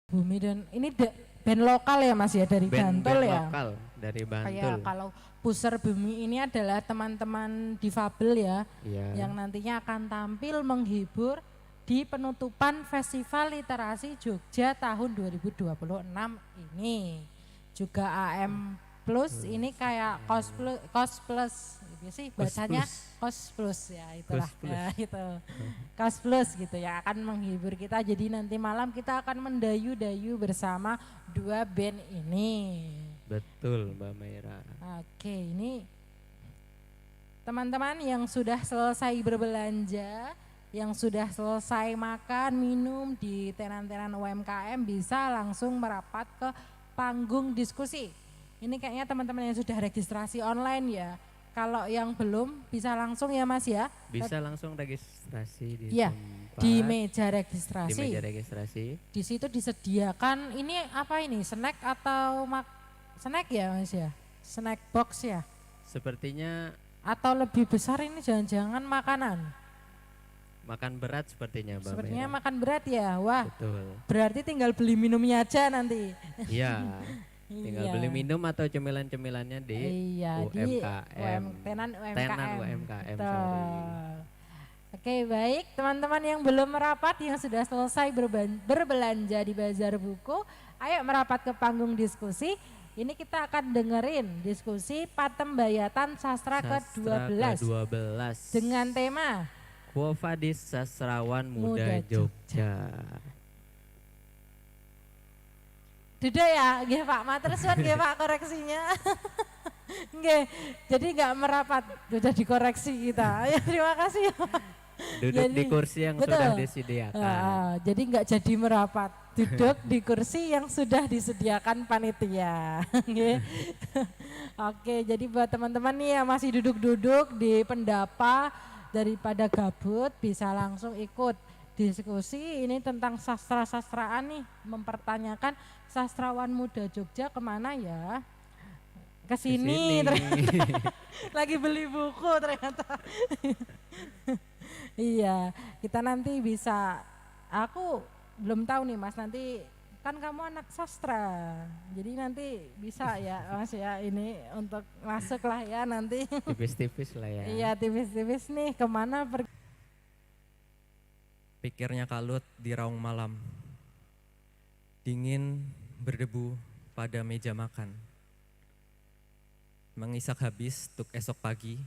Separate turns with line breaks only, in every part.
Bumi dan ini band lokal ya Mas ya dari Bantul ya.
Lokal dari Bantul.
Kayak kalau Puser Bumi ini adalah teman-teman difabel ya, yang nantinya akan tampil menghibur di penutupan Festival Literasi Jogja tahun 2026 ini. Juga AM Plus ini kayak Kos Plus gitu sih bacanya Kos Plus ya itulah ya itu Kos Plus gitu ya akan menghibur kita, jadi nanti malam kita akan mendayu-dayu bersama dua band ini.
Betul Mbak Maira.
Oke, ini teman-teman yang sudah selesai berbelanja, yang sudah selesai makan minum di tenan-tenan UMKM bisa langsung merapat ke panggung diskusi. Ini kayaknya teman-teman yang sudah registrasi online ya. Kalau yang belum bisa langsung ya Mas ya.
Bisa langsung registrasi di
ya,
tempat,
di meja registrasi.
Di meja registrasi.
Di situ disediakan ini apa ini? Snack atau snack ya Mas ya? Snack box ya?
Sepertinya.
Atau lebih besar ini jangan-jangan makanan?
Makan berat sepertinya Mbak.
Sepertinya
Maira.
Makan berat ya. Wah.
Betul.
Berarti tinggal beli minumnya aja nanti.
Iya. Tinggal beli minum atau cemilan-cemilannya di UMKM.
Tenan UMKM.
Tenan UMKM, sorry.
Oke, baik teman-teman yang belum merapat, yang sudah selesai berbelanja di Bazar Buku, ayo merapat ke panggung diskusi. Ini kita akan dengerin diskusi Patembayatan Sastra ke-12 dengan tema
Quo Vadis Sastrawan Muda Jogja.
Duda ya, nggih Pak Matresuan nggih Pak koreksinya. Nggih, jadi nggak merapat, sudah dikoreksi kita. Ya terima kasih ya.
Duduk jadi, di kursi yang sudah disediakan.
Jadi nggak jadi merapat, duduk di kursi yang sudah disediakan panitia. Oke, jadi buat teman-teman nih yang masih duduk-duduk di pendapa, daripada gabut bisa langsung ikut diskusi ini tentang sastra-sastraan nih, mempertanyakan sastrawan muda Jogja kemana ya? Kesini. Lagi beli buku ternyata. Iya, kita nanti bisa, aku belum tahu nih Mas, nanti kan kamu anak sastra, jadi nanti bisa ya Mas ya ini untuk masuk lah ya nanti.
Tipis-tipis lah ya.
Iya tipis-tipis nih kemana pergi.
Pikirnya kalut di raung malam, dingin berdebu pada meja makan. Mengisak habis untuk esok pagi,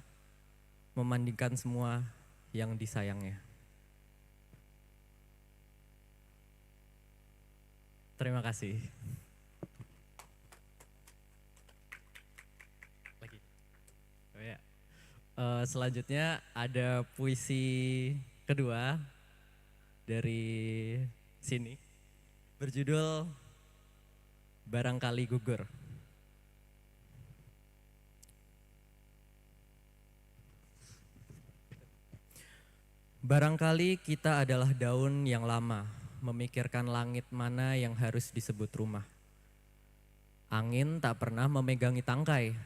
memandingkan semua yang disayangnya. Terima kasih. Lagi. Oh ya. Selanjutnya ada puisi kedua dari sini, berjudul Barangkali Gugur. Barangkali kita adalah daun yang lama, memikirkan langit mana yang harus disebut rumah. Angin tak pernah memegangi tangkai,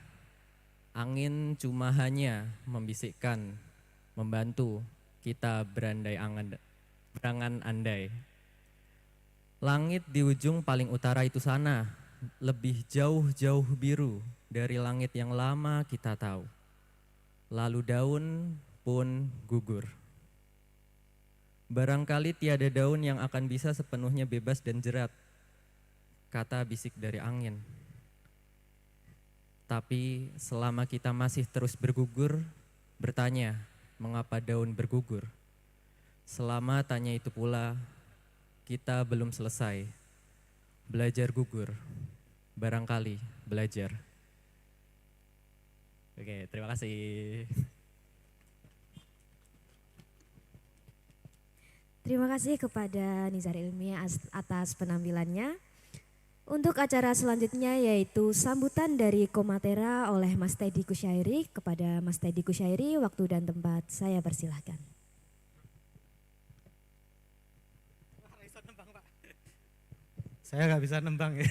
angin cuma hanya membisikkan, membantu kita berangan andai. Langit di ujung paling utara itu sana, lebih jauh-jauh biru dari langit yang lama kita tahu. Lalu daun pun gugur. Barangkali tiada daun yang akan bisa sepenuhnya bebas dan jerat, kata bisik dari angin. Tapi selama kita masih terus bergugur, bertanya mengapa daun bergugur. Selama tanya itu pula, kita belum selesai. Belajar gugur, barangkali belajar. Oke, terima kasih.
Terima kasih kepada Nizar Ilmiah atas penampilannya. Untuk acara selanjutnya yaitu sambutan dari Komatera oleh Mas Teddy Kusyairi. Kepada Mas Teddy Kusyairi, waktu dan tempat saya persilahkan.
Saya nggak bisa nembang ya.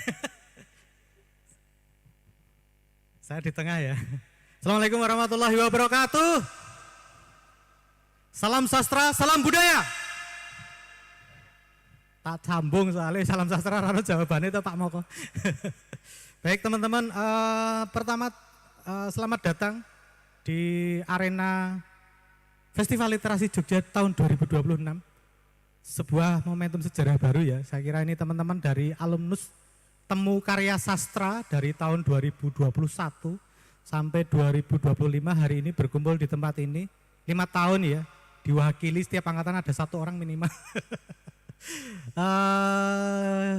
Saya di tengah ya. Assalamualaikum warahmatullahi wabarakatuh. Salam sastra, salam budaya. Tak sambung soalnya salam sastra rano jawabannya itu Pak Moko. Baik teman-teman, pertama selamat datang di arena Festival Literasi Jogja tahun 2026. Sebuah momentum sejarah baru ya. Saya kira ini teman-teman dari alumnus Temu Karya Sastra dari tahun 2021 sampai 2025 hari ini berkumpul di tempat ini. 5 tahun ya, diwakili setiap angkatan ada 1 orang minimal.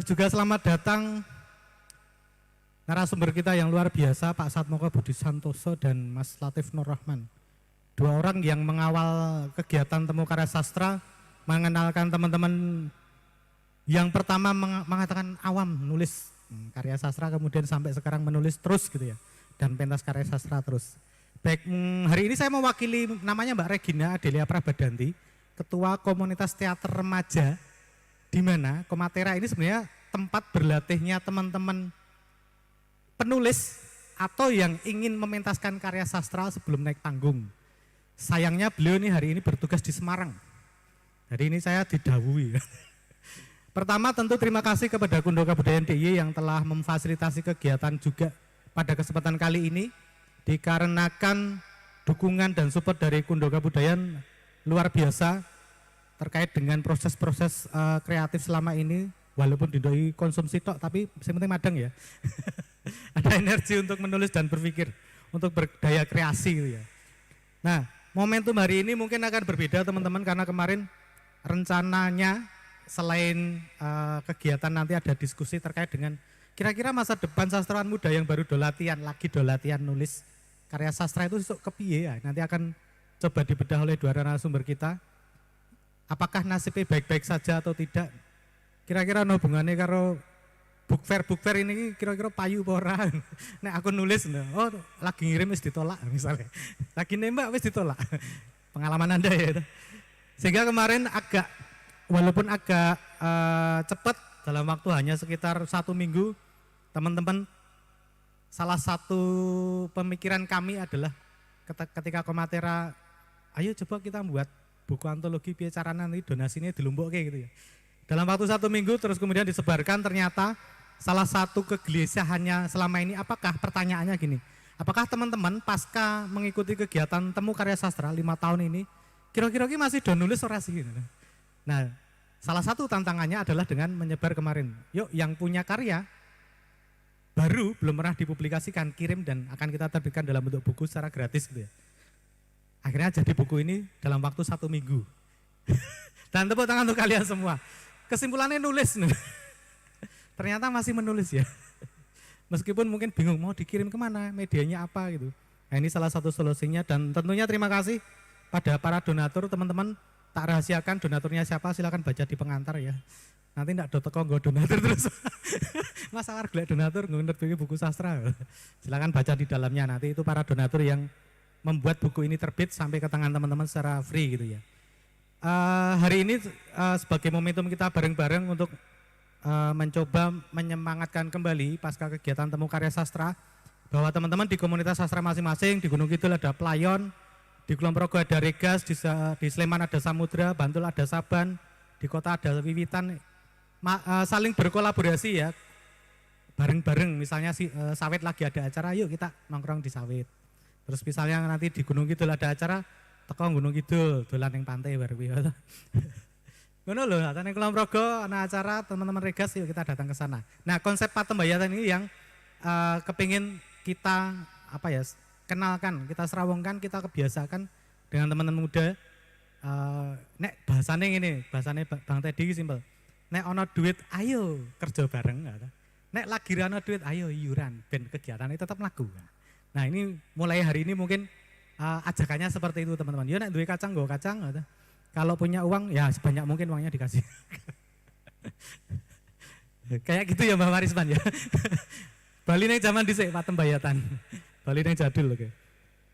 Juga selamat datang narasumber kita yang luar biasa, Pak Satmoko Budi Santoso dan Mas Latif Nur Rahman. 2 orang yang mengawal kegiatan Temu Karya Sastra, mengenalkan teman-teman yang pertama mengatakan awam nulis karya sastra, kemudian sampai sekarang menulis terus gitu ya, dan pentas karya sastra terus. Baik, hari ini saya mewakili namanya Mbak Regina Adelia Prabadanti, Ketua Komunitas Teater Remaja, di mana Komatera ini sebenarnya tempat berlatihnya teman-teman penulis atau yang ingin mementaskan karya sastra sebelum naik panggung. Sayangnya beliau ini hari ini bertugas di Semarang. Jadi ini saya didhawuhi. Pertama tentu terima kasih kepada Kundo Kabudayaan DIY yang telah memfasilitasi kegiatan juga pada kesempatan kali ini. Dikarenakan dukungan dan support dari Kundo Kabudayaan luar biasa terkait dengan proses-proses kreatif selama ini. Walaupun didoi konsumsi tok, tapi yang penting madang ya. Ada energi untuk menulis dan berpikir, untuk berdaya kreasi gitu ya. Nah, momentum hari ini mungkin akan berbeda teman-teman, karena kemarin rencananya selain kegiatan nanti ada diskusi terkait dengan kira-kira masa depan sastrawan muda yang baru lagi latihan nulis karya sastra itu kepiye ya. Nanti akan coba dibedah oleh 2 narasumber kita. Apakah nasibnya baik-baik saja atau tidak? Kira-kira no hubungannya karo book fair ini kira-kira payu apa ora? Nek aku nulis, oh lagi ngirim wis ditolak misalnya. Lagi nembak wis ditolak. Pengalaman Anda ya. Sehingga kemarin walaupun agak cepat, dalam waktu hanya sekitar 1 minggu, teman-teman, salah satu pemikiran kami adalah ketika Komatera, ayo coba kita buat buku antologi piye caranya nanti donasinya dilumpukke gitu ya. Dalam waktu 1 minggu terus kemudian disebarkan, ternyata salah satu kegelisahannya selama ini pertanyaannya gini, apakah teman-teman pasca mengikuti kegiatan Temu Karya Sastra 5 tahun ini, kira-kira masih do nulis ora sih? Nah, salah satu tantangannya adalah dengan menyebar kemarin. Yuk yang punya karya baru belum pernah dipublikasikan, kirim dan akan kita terbitkan dalam bentuk buku secara gratis gitu ya. Akhirnya jadi buku ini dalam waktu 1 minggu. Dan tepuk tangan untuk kalian semua. Kesimpulannya nulis nih. Ternyata masih menulis ya. Meskipun mungkin bingung mau dikirim kemana, medianya apa gitu. Nah ini salah satu solusinya, dan tentunya terima kasih pada para donatur teman-teman. Tak rahasiakan donaturnya siapa, silakan baca di pengantar ya. Nanti enggak teko nggo donatur terus. Masa arep golek donatur nggo nerbitke buku sastra. Silakan baca di dalamnya, nanti itu para donatur yang membuat buku ini terbit sampai ke tangan teman-teman secara free gitu ya. Hari ini sebagai momentum kita bareng-bareng untuk mencoba menyemangatkan kembali pasca kegiatan Temu Karya Sastra, bahwa teman-teman di komunitas sastra masing-masing, di Gunung Kidul ada Playon, di Kulon Progo ada Regas, di Sleman ada Samudra, Bantul ada Saban, di kota ada Wiwitan, saling berkolaborasi ya, bareng-bareng. Misalnya Sawit lagi ada acara, yuk kita nongkrong di Sawit. Terus misalnya nanti di Gunung Kidul ada acara, teko Gunung Kidul, dolan ning pantai bareng kuwi. Ngono lho, ning Kulon Progo ana acara teman-teman Regas, yuk kita datang ke sana. Nah, konsep Patembayatan ini yang kepingin kita kenalkan, kita serawongkan, kita kebiasakan dengan teman-teman muda. Nek bahasane ngene, bahasane Bang Teddy simpel. Nek ana duit ayo kerja bareng. Nek lagi ra ana duit ayo iuran ben kegiatannya tetap laku. Nah, ini mulai hari ini mungkin ajakannya seperti itu teman-teman. Ya nek duwe kacang nggo kacang. Kalau punya uang ya sebanyak mungkin uangnya dikasih. Kayak gitu ya Mbak Marisman ya. Bali ning zaman dhisik Patembayatan. Bali ning jadul oke.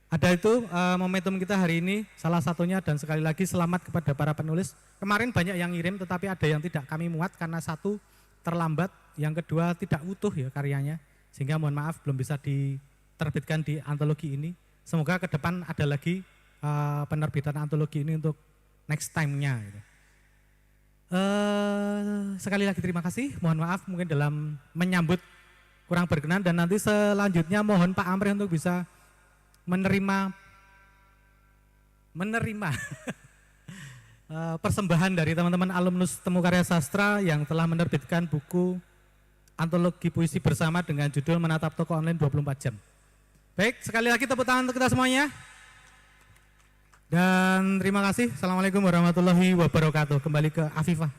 Ada itu momentum kita hari ini salah satunya, dan sekali lagi selamat kepada para penulis. Kemarin banyak yang ngirim tetapi ada yang tidak kami muat karena satu terlambat, yang kedua tidak utuh ya karyanya. Sehingga mohon maaf belum bisa diterbitkan di antologi ini. Semoga ke depan ada lagi penerbitan antologi ini untuk next time-nya gitu. Sekali lagi terima kasih, mohon maaf mungkin dalam menyambut kurang berkenan, dan nanti selanjutnya mohon Pak Amri untuk bisa menerima persembahan dari teman-teman alumnus Temu Karya Sastra yang telah menerbitkan buku antologi puisi bersama dengan judul Menatap Toko Online 24 Jam. Baik, sekali lagi tepuk tangan untuk kita semuanya. Dan terima kasih. Assalamualaikum warahmatullahi wabarakatuh. Kembali ke Afifah.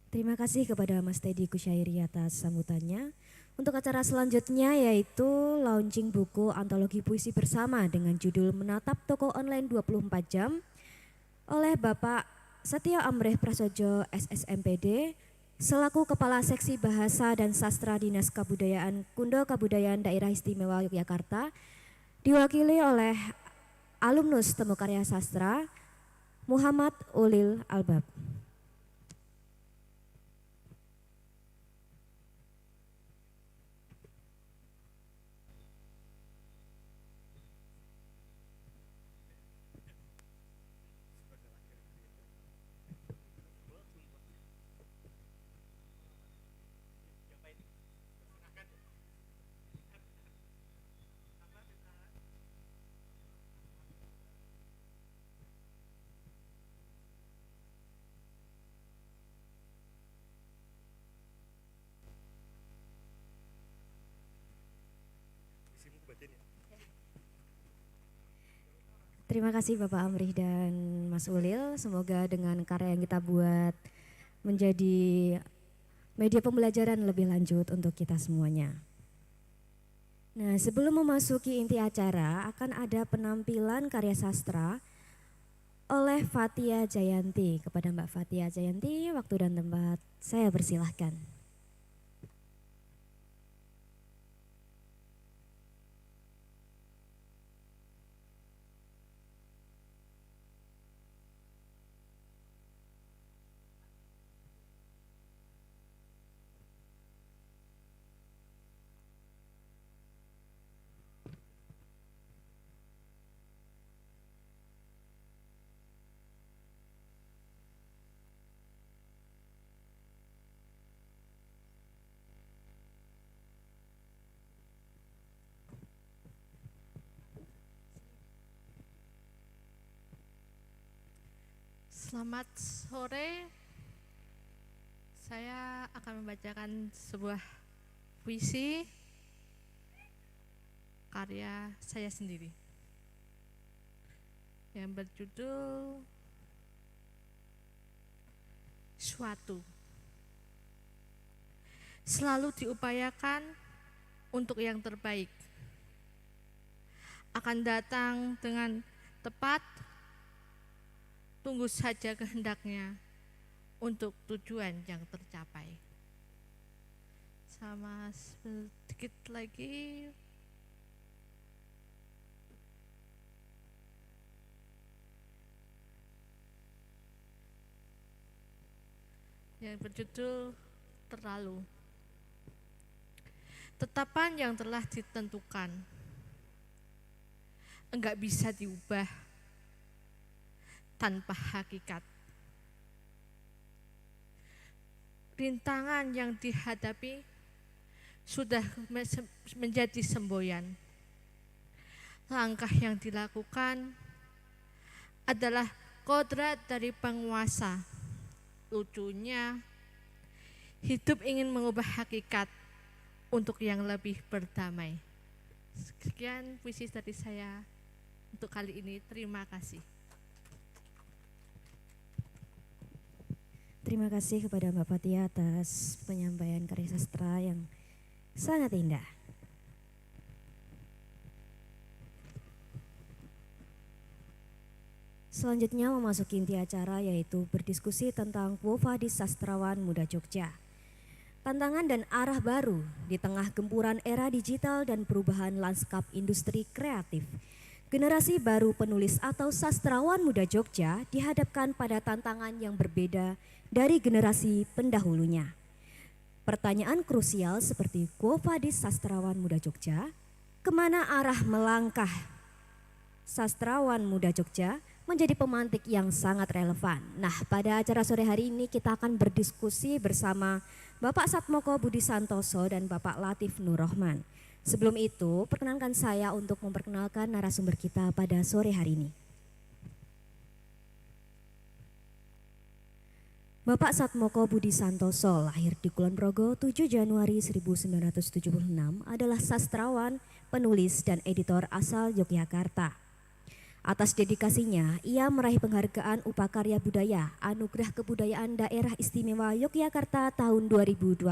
Terima kasih kepada Mas Teddy Kusyairi atas sambutannya. Untuk acara selanjutnya yaitu launching buku antologi puisi bersama dengan judul Menatap Toko Online 24 Jam oleh Bapak Setia Amreh Prasojo SSMPD selaku Kepala Seksi Bahasa dan Sastra Dinas Kebudayaan Kundo Kabudayaan Daerah Istimewa Yogyakarta, diwakili oleh alumnus Temu Karya Sastra Muhammad Ulil Albab. Terima kasih Bapak Amrih dan Mas Ulil. Semoga dengan karya yang kita buat menjadi media pembelajaran lebih lanjut untuk kita semuanya. Nah, sebelum memasuki inti acara akan ada penampilan karya sastra oleh Fatia Jayanti. Kepada Mbak Fatia Jayanti, waktu dan tempat saya persilahkan.
Selamat sore, saya akan membacakan sebuah puisi karya saya sendiri yang berjudul Suatu. Selalu diupayakan untuk yang terbaik, akan datang dengan tepat. Tunggu saja kehendaknya untuk tujuan yang tercapai. Sama sedikit lagi. Yang berjudul Terlalu. Tetapan yang telah ditentukan enggak bisa diubah tanpa hakikat. Rintangan yang dihadapi sudah menjadi semboyan. Langkah yang dilakukan adalah kodrat dari penguasa. Lucunya, hidup ingin mengubah hakikat untuk yang lebih berdamai. Sekian puisi dari saya untuk kali ini. Terima kasih.
Terima kasih kepada Mbak Fatia atas penyampaian karya sastra yang sangat indah. Selanjutnya memasuki inti acara yaitu berdiskusi tentang Quo Vadis Sastrawan Muda Jogja. Tantangan dan arah baru di tengah gempuran era digital dan perubahan lanskap industri kreatif. Generasi baru penulis atau sastrawan muda Jogja dihadapkan pada tantangan yang berbeda dari generasi pendahulunya. Pertanyaan krusial seperti Quo Vadis Sastrawan Muda Jogja, kemana arah melangkah sastrawan muda Jogja menjadi pemantik yang sangat relevan. Nah, pada acara sore hari ini kita akan berdiskusi bersama Bapak Satmoko Budi Santoso dan Bapak Latif Nurrohman. Sebelum itu, perkenankan saya untuk memperkenalkan narasumber kita pada sore hari ini. Bapak Satmoko Budi Santoso lahir di Kulon Progo 7 Januari 1976, adalah sastrawan, penulis, dan editor asal Yogyakarta. Atas dedikasinya, ia meraih penghargaan Upakarya Budaya Anugerah Kebudayaan Daerah Istimewa Yogyakarta tahun 2024.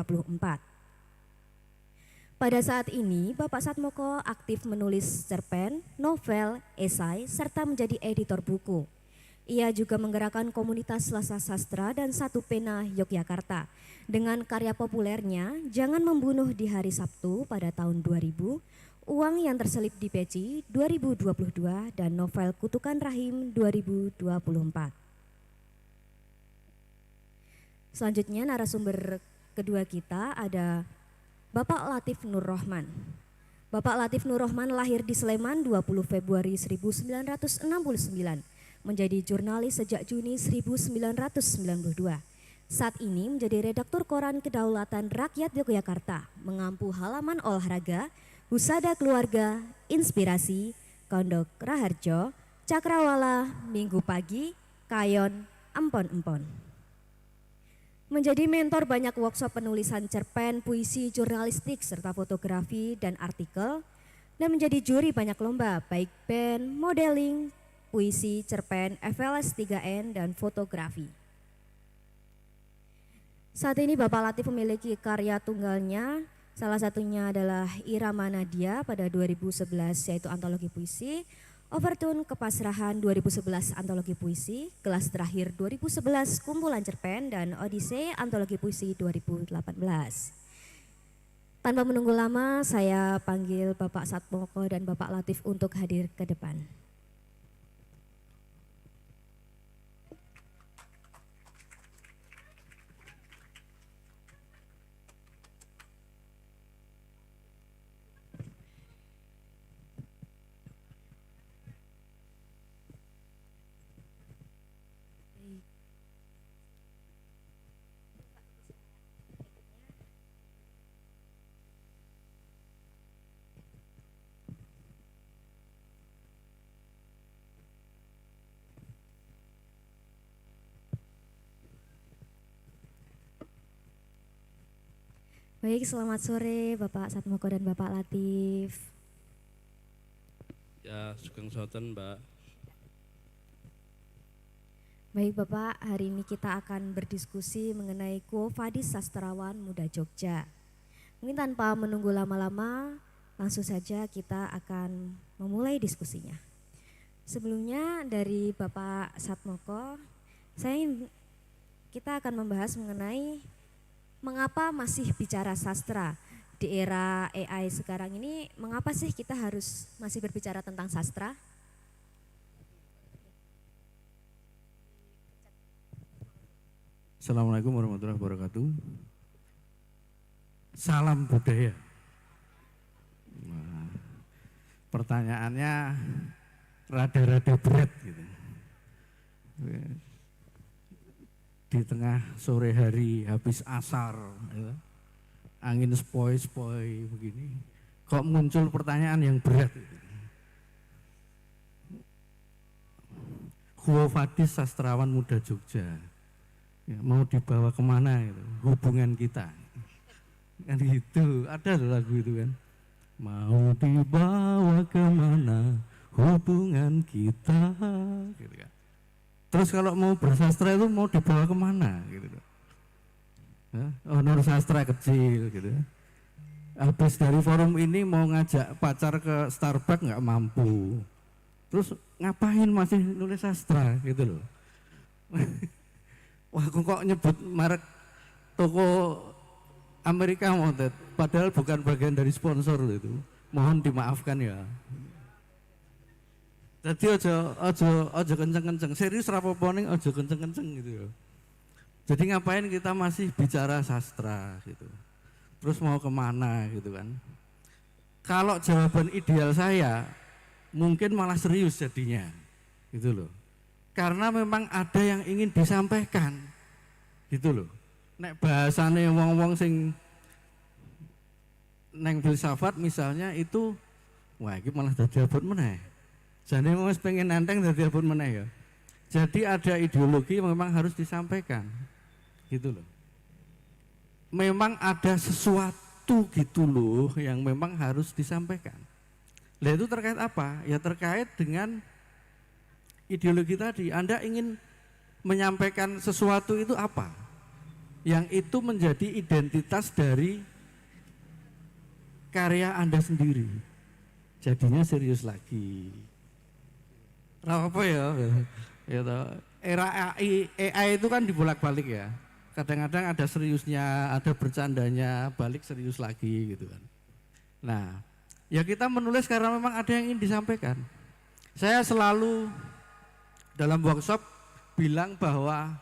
Pada saat ini, Bapak Satmoko aktif menulis cerpen, novel, esai, serta menjadi editor buku. Ia juga menggerakkan komunitas Selasa Sastra dan Satu Pena Yogyakarta dengan karya populernya Jangan Membunuh di Hari Sabtu pada tahun 2000, Uang yang Terselip di Peci 2022, dan novel Kutukan Rahim 2024. Selanjutnya narasumber kedua kita ada Bapak Latif Nurrohman. Bapak Latif Nurrohman lahir di Sleman 20 Februari 1969, menjadi jurnalis sejak Juni 1992. Saat ini menjadi redaktur koran Kedaulatan Rakyat Yogyakarta, mengampu halaman olahraga, Husada Keluarga, Inspirasi, Kondok Raharjo, Cakrawala, Minggu Pagi, Kayon, Empon-Empon. Menjadi mentor banyak workshop penulisan cerpen, puisi, jurnalistik, serta fotografi dan artikel, dan menjadi juri banyak lomba baik band, modeling, puisi, cerpen, FLS 3N, dan fotografi. Saat ini Bapak Latif memiliki karya tunggalnya, salah satunya adalah Irama Nadia pada 2011 yaitu antologi puisi, Overtune Kepasrahan 2011 antologi puisi, Kelas Terakhir 2011 kumpulan cerpen, dan Odyssey antologi puisi 2018. Tanpa menunggu lama, saya panggil Bapak Satmoko dan Bapak Latif untuk hadir ke depan. Baik, selamat sore Bapak Satmoko dan Bapak Latif.
Ya, sugeng sonten, Mbak.
Baik Bapak, hari ini kita akan berdiskusi mengenai Quo Vadis Sastrawan Muda Jogja. Mungkin tanpa menunggu lama-lama, langsung saja kita akan memulai diskusinya. Sebelumnya dari Bapak Satmoko, kita akan membahas mengenai mengapa masih bicara sastra di era AI sekarang ini, mengapa sih kita harus masih berbicara tentang sastra?
Assalamualaikum warahmatullahi wabarakatuh. Salam budaya. Nah, pertanyaannya rada-rada berat gitu. Di tengah sore hari habis asar, gitu, angin sepoi-sepoi begini, kok muncul pertanyaan yang berat. Gitu. Quo Vadis Sastrawan Muda Jogja, ya, mau dibawa kemana gitu, hubungan kita, kan gitu, ada lagu itu kan, mau dibawa kemana hubungan kita, gitu kan. Terus kalau mau bersastra itu mau dibawa kemana gitu. Honor sastra kecil gitu. Habis dari forum ini mau ngajak pacar ke Starbucks nggak mampu. Terus ngapain masih nulis sastra gitu loh. Wah kok nyebut merek toko Amerika Mounted, padahal bukan bagian dari sponsor itu. Mohon dimaafkan ya. Jadi ojo kenceng-kenceng, serius rapopo ning ojo kenceng-kenceng gitu ya. Jadi ngapain kita masih bicara sastra gitu. Terus mau kemana gitu kan. Kalau jawaban ideal saya, mungkin malah serius jadinya gitu loh. karena memang ada yang ingin disampaikan gitu loh. Nek bahasane wong-wong sing neng filsafat misalnya itu, wah ini malah dadi abot meneh. Jadi wong pengen nanteng dadi abot meneh ya. Jadi ada ideologi yang memang harus disampaikan gitu loh. Memang ada sesuatu gitu loh yang memang harus disampaikan. Lah itu terkait apa? Ya terkait dengan ideologi tadi. Anda ingin menyampaikan sesuatu itu apa? Yang itu menjadi identitas dari karya Anda sendiri. Jadinya serius lagi. Apa ya? Ya era AI itu kan dibolak-balik ya. Kadang-kadang ada seriusnya, ada bercandanya, balik serius lagi gitu kan. Nah, ya kita menulis karena memang ada yang ingin disampaikan. Saya selalu dalam workshop bilang bahwa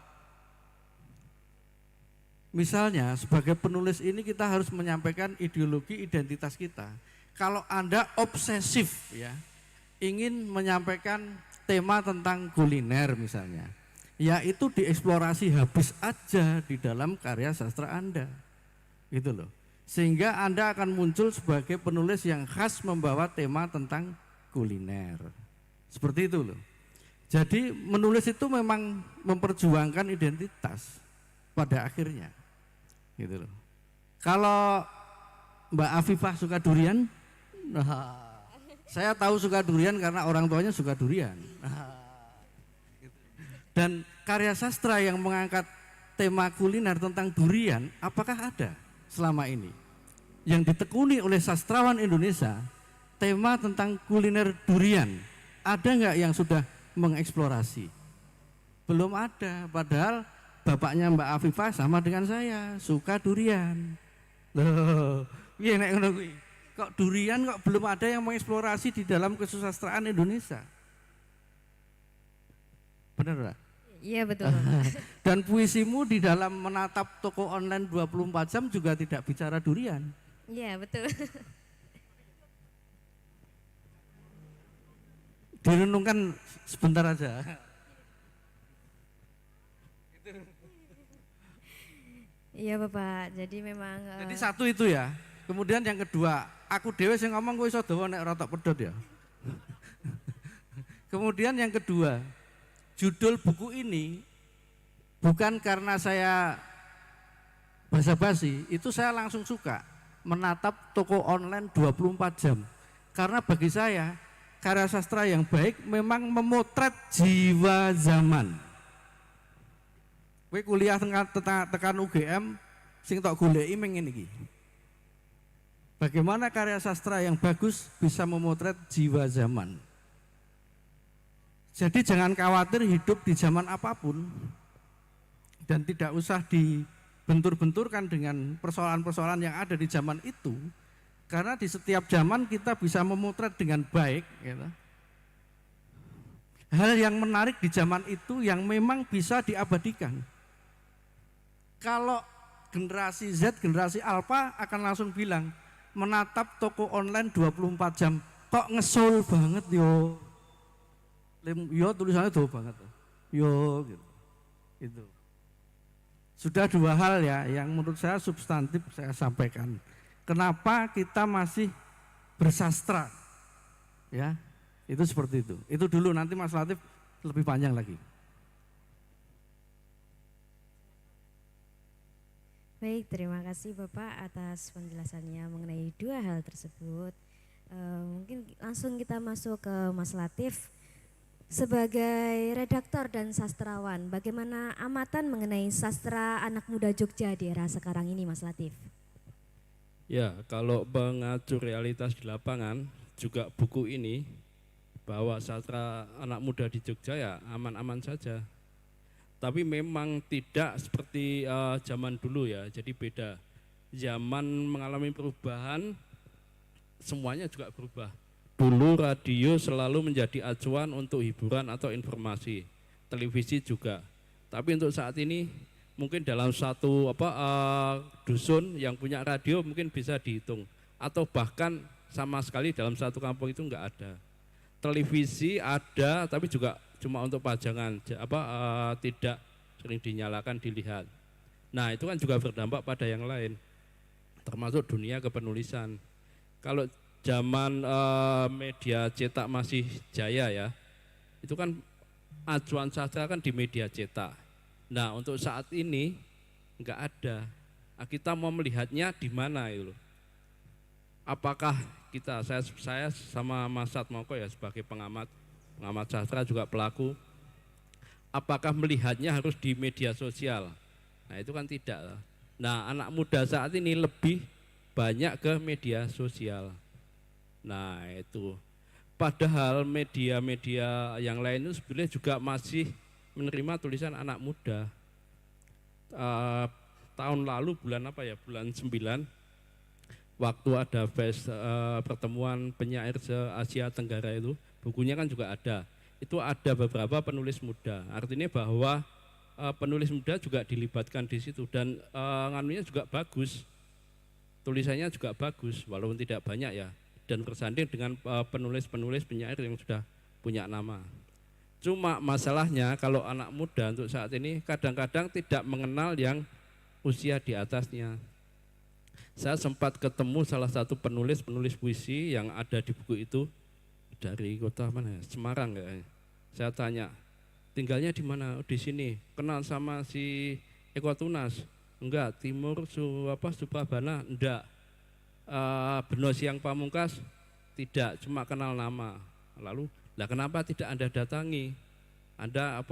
misalnya sebagai penulis ini kita harus menyampaikan ideologi identitas kita. Kalau Anda obsesif ya, ingin menyampaikan tema tentang kuliner misalnya, ya itu dieksplorasi habis aja di dalam karya sastra Anda. Gitu loh. Sehingga Anda akan muncul sebagai penulis yang khas membawa tema tentang kuliner. Seperti itu loh. Jadi menulis itu memang memperjuangkan identitas pada akhirnya. Gitu loh. Kalau Mbak Afifah suka durian, nah, saya tahu suka durian karena orang tuanya suka durian. Nah, gitu. Dan karya sastra yang mengangkat tema kuliner tentang durian, apakah ada selama ini yang ditekuni oleh sastrawan Indonesia? Tema tentang kuliner durian, ada nggak yang sudah mengeksplorasi? Belum ada, padahal bapaknya Mbak Afifah sama dengan saya, suka durian. Loh, piye nek ngono kuwi? Kok durian kok belum ada yang mengeksplorasi di dalam kesusastraan Indonesia? Benar enggak?
Iya betul.
Dan puisimu di dalam menatap toko online 24 jam juga tidak bicara durian.
Iya betul.
Direnungkan sebentar aja.
Iya Bapak, jadi memang
Jadi satu itu ya. Kemudian yang kedua, aku dewe sing ngomong kowe iso dawa nek ora tok pedhot ya. Kemudian yang kedua, judul buku ini bukan karena saya basa-basi, itu saya langsung suka menatap toko online 24 jam. Karena bagi saya karya sastra yang baik memang memotret jiwa zaman. Kowe kuliah tekan UGM sing tok goleki mung ngene iki. Bagaimana karya sastra yang bagus bisa memotret jiwa zaman. Jadi jangan khawatir hidup di zaman apapun dan tidak usah dibentur-benturkan dengan persoalan-persoalan yang ada di zaman itu, karena di setiap zaman kita bisa memotret dengan baik. Gitu. Hal yang menarik di zaman itu yang memang bisa diabadikan. Kalau generasi Z, generasi Alpha akan langsung bilang, menatap toko online 24 jam, kok ngesul banget yo. Yo tulisannya jauh banget. Yo gitu. Itu. Sudah dua hal ya yang menurut saya substantif saya sampaikan. Kenapa kita masih bersastra? Ya, itu seperti itu. Itu dulu, nanti Mas Latif lebih panjang lagi.
Baik, terima kasih Bapak atas penjelasannya mengenai dua hal tersebut. Mungkin langsung kita masuk ke Mas Latif. Sebagai redaktor dan sastrawan, bagaimana amatan mengenai sastra anak muda Jogja di era sekarang ini, Mas Latif?
Ya, kalau mengacu realitas di lapangan, juga buku ini bahwa sastra anak muda di Jogja ya aman-aman saja. Tapi memang tidak seperti zaman dulu ya, jadi beda. Zaman mengalami perubahan, semuanya juga berubah. Dulu radio selalu menjadi acuan untuk hiburan atau informasi, televisi juga. Tapi untuk saat ini mungkin dalam satu dusun yang punya radio mungkin bisa dihitung, atau bahkan sama sekali dalam satu kampung itu enggak ada. Televisi ada, tapi juga cuma untuk pajangan, tidak sering dinyalakan, dilihat. Nah itu kan juga berdampak pada yang lain, termasuk dunia kepenulisan. Kalau zaman media cetak masih jaya ya, itu kan acuan sastra kan di media cetak. Nah untuk saat ini enggak ada. Nah, kita mau melihatnya di mana itu loh. Apakah saya sama Mas Satmoko ya sebagai pengamat sastra juga pelaku, apakah melihatnya harus di media sosial? Nah itu kan tidak. Nah anak muda saat ini lebih banyak ke media sosial. Nah itu. Padahal media-media yang lain itu sebenarnya juga masih menerima tulisan anak muda. Tahun lalu bulan bulan 9, waktu ada pertemuan penyair se-Asia Tenggara itu, bukunya kan juga ada. Itu ada beberapa penulis muda. Artinya bahwa penulis muda juga dilibatkan di situ dan nganunya juga bagus. Tulisannya juga bagus walaupun tidak banyak ya, dan bersanding dengan penulis-penulis penyair yang sudah punya nama. Cuma masalahnya kalau anak muda untuk saat ini kadang-kadang tidak mengenal yang usia di atasnya. Saya sempat ketemu salah satu penulis puisi yang ada di buku itu dari kota mana ya? Semarang kayaknya. Saya tanya, tinggalnya di mana? Oh, di sini. Kenal sama si Eko Tunas? Enggak. Timur Suprabana? Enggak. Beno Siang Pamungkas? Tidak. Cuma kenal nama. Lalu, kenapa tidak Anda datangi? Anda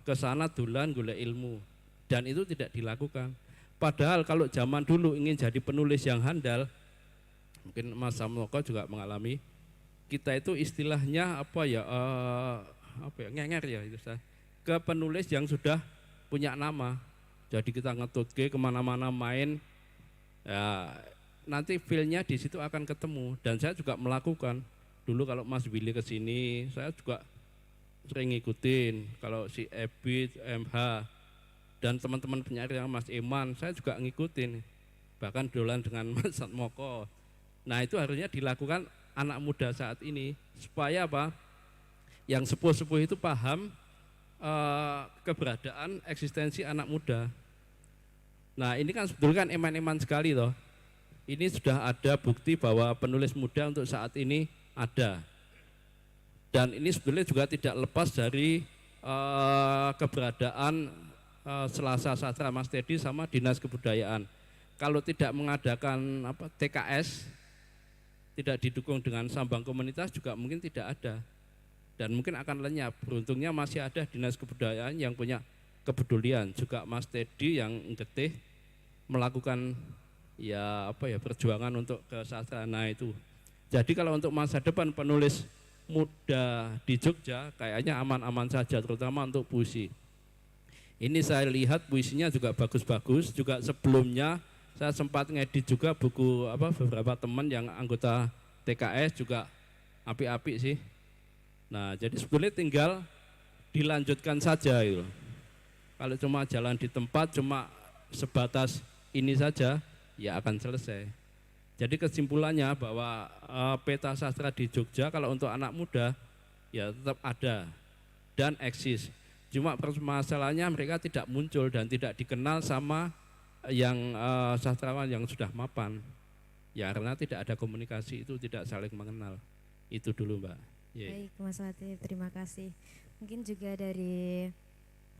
ke sana dulan golek ilmu, dan itu tidak dilakukan. Padahal kalau zaman dulu ingin jadi penulis yang handal, mungkin Mas Samoko juga mengalami, kita itu istilahnya ngenger ya itu ke penulis yang sudah punya nama. Jadi kita ngetutke kemana-mana main, ya nanti feel-nya di situ akan ketemu. Dan saya juga melakukan. Dulu kalau Mas Willy kesini, saya juga sering ngikutin. Kalau si Ebit, MH, dan teman-teman penyair yang Mas Iman, saya juga ngikutin, bahkan dolan dengan Mas Satmoko. Nah itu harusnya dilakukan anak muda saat ini, supaya yang sepuh-sepuh itu paham keberadaan eksistensi anak muda. Nah ini kan sebetulnya kan eman-eman sekali loh. Ini sudah ada bukti bahwa penulis muda untuk saat ini ada. Dan ini sebetulnya juga tidak lepas dari keberadaan Selasa Sastra Mas Teddy sama Dinas Kebudayaan. Kalau tidak mengadakan TKS, tidak didukung dengan sambang komunitas juga mungkin tidak ada. Dan mungkin akan lenyap. Beruntungnya masih ada Dinas Kebudayaan yang punya kepedulian, juga Mas Teddy yang getih melakukan perjuangan untuk kesastraan. Nah itu. Jadi kalau untuk masa depan penulis muda di Jogja kayaknya aman-aman saja, terutama untuk puisi. Ini saya lihat puisinya juga bagus-bagus. Juga sebelumnya saya sempat ngedit juga buku beberapa teman yang anggota TKS juga api-api sih. Nah jadi sebetulnya tinggal dilanjutkan saja itu. Kalau cuma jalan di tempat cuma sebatas ini saja ya akan selesai. Jadi kesimpulannya bahwa peta sastra di Jogja kalau untuk anak muda ya tetap ada dan eksis. Cuma permasalahannya mereka tidak muncul dan tidak dikenal sama yang sastrawan yang sudah mapan. Ya karena tidak ada komunikasi, itu tidak saling mengenal. Itu dulu Mbak.
Baik Mas Latif, terima kasih. Mungkin juga dari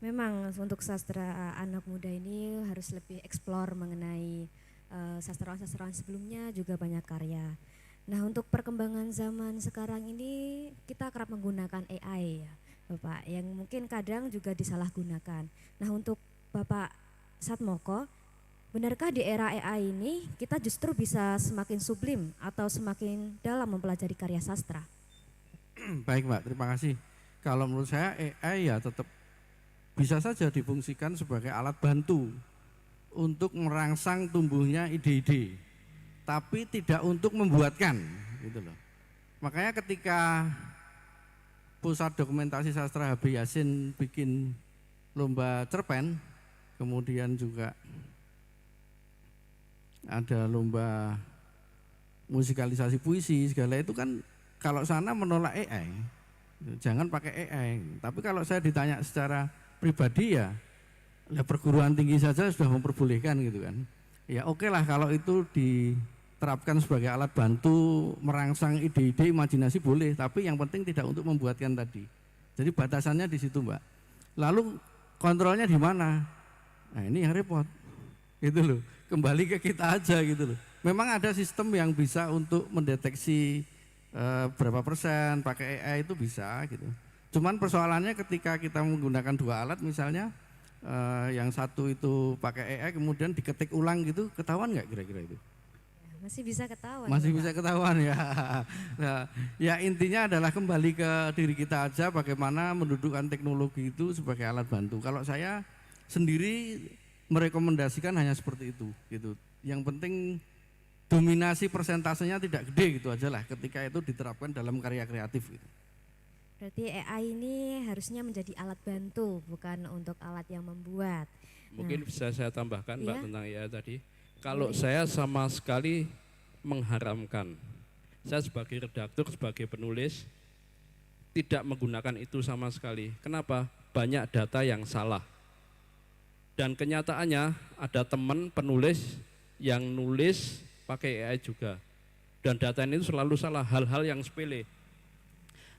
memang untuk sastra anak muda ini harus lebih eksplor mengenai sastrawan-sastrawan sebelumnya, juga banyak karya. Nah untuk perkembangan zaman sekarang ini kita kerap menggunakan AI ya Bapak, yang mungkin kadang juga disalahgunakan. Nah untuk Bapak Satmoko, benarkah di era AI ini kita justru bisa semakin sublim atau semakin dalam mempelajari karya sastra?
Baik Mbak, terima kasih. Kalau menurut saya AI ya tetap bisa saja difungsikan sebagai alat bantu untuk merangsang tumbuhnya ide-ide, tapi tidak untuk membuatkan, gitu loh. Makanya ketika Pusat Dokumentasi Sastra HB Yasin bikin lomba cerpen, kemudian juga ada lomba musikalisasi puisi segala itu kan, kalau sana menolak AI, Jangan pakai AI. Tapi kalau saya ditanya secara pribadi ya perguruan tinggi saja sudah memperbolehkan gitu kan. Ya oke lah kalau itu diterapkan sebagai alat bantu merangsang ide-ide imajinasi boleh, tapi yang penting tidak untuk membuatkan tadi. Jadi batasannya di situ, Mbak. Lalu kontrolnya di mana? Nah, ini yang repot. Gitu loh. Kembali ke kita aja gitu loh. Memang ada sistem yang bisa untuk mendeteksi berapa persen pakai AI itu bisa gitu. Cuman persoalannya ketika kita menggunakan dua alat misalnya yang satu itu pakai AI kemudian diketik ulang gitu, ketahuan nggak kira-kira itu?
Masih bisa ketahuan.
Masih bisa ketahuan ya. Nah, ya intinya adalah kembali ke diri kita aja bagaimana mendudukkan teknologi itu sebagai alat bantu. Kalau saya sendiri merekomendasikan hanya seperti itu gitu. Yang penting dominasi persentasenya tidak gede gitu aja lah ketika itu diterapkan dalam karya kreatif gitu.
Berarti AI ini harusnya menjadi alat bantu, bukan untuk alat yang membuat.
Mungkin bisa saya tambahkan Mbak
iya?
tentang AI tadi. Kalau saya sama sekali mengharamkan, saya sebagai redaktur, sebagai penulis, tidak menggunakan itu sama sekali. Kenapa? Banyak data yang salah. Dan kenyataannya ada teman penulis yang nulis pakai AI juga. Dan data ini selalu salah, hal-hal yang sepele.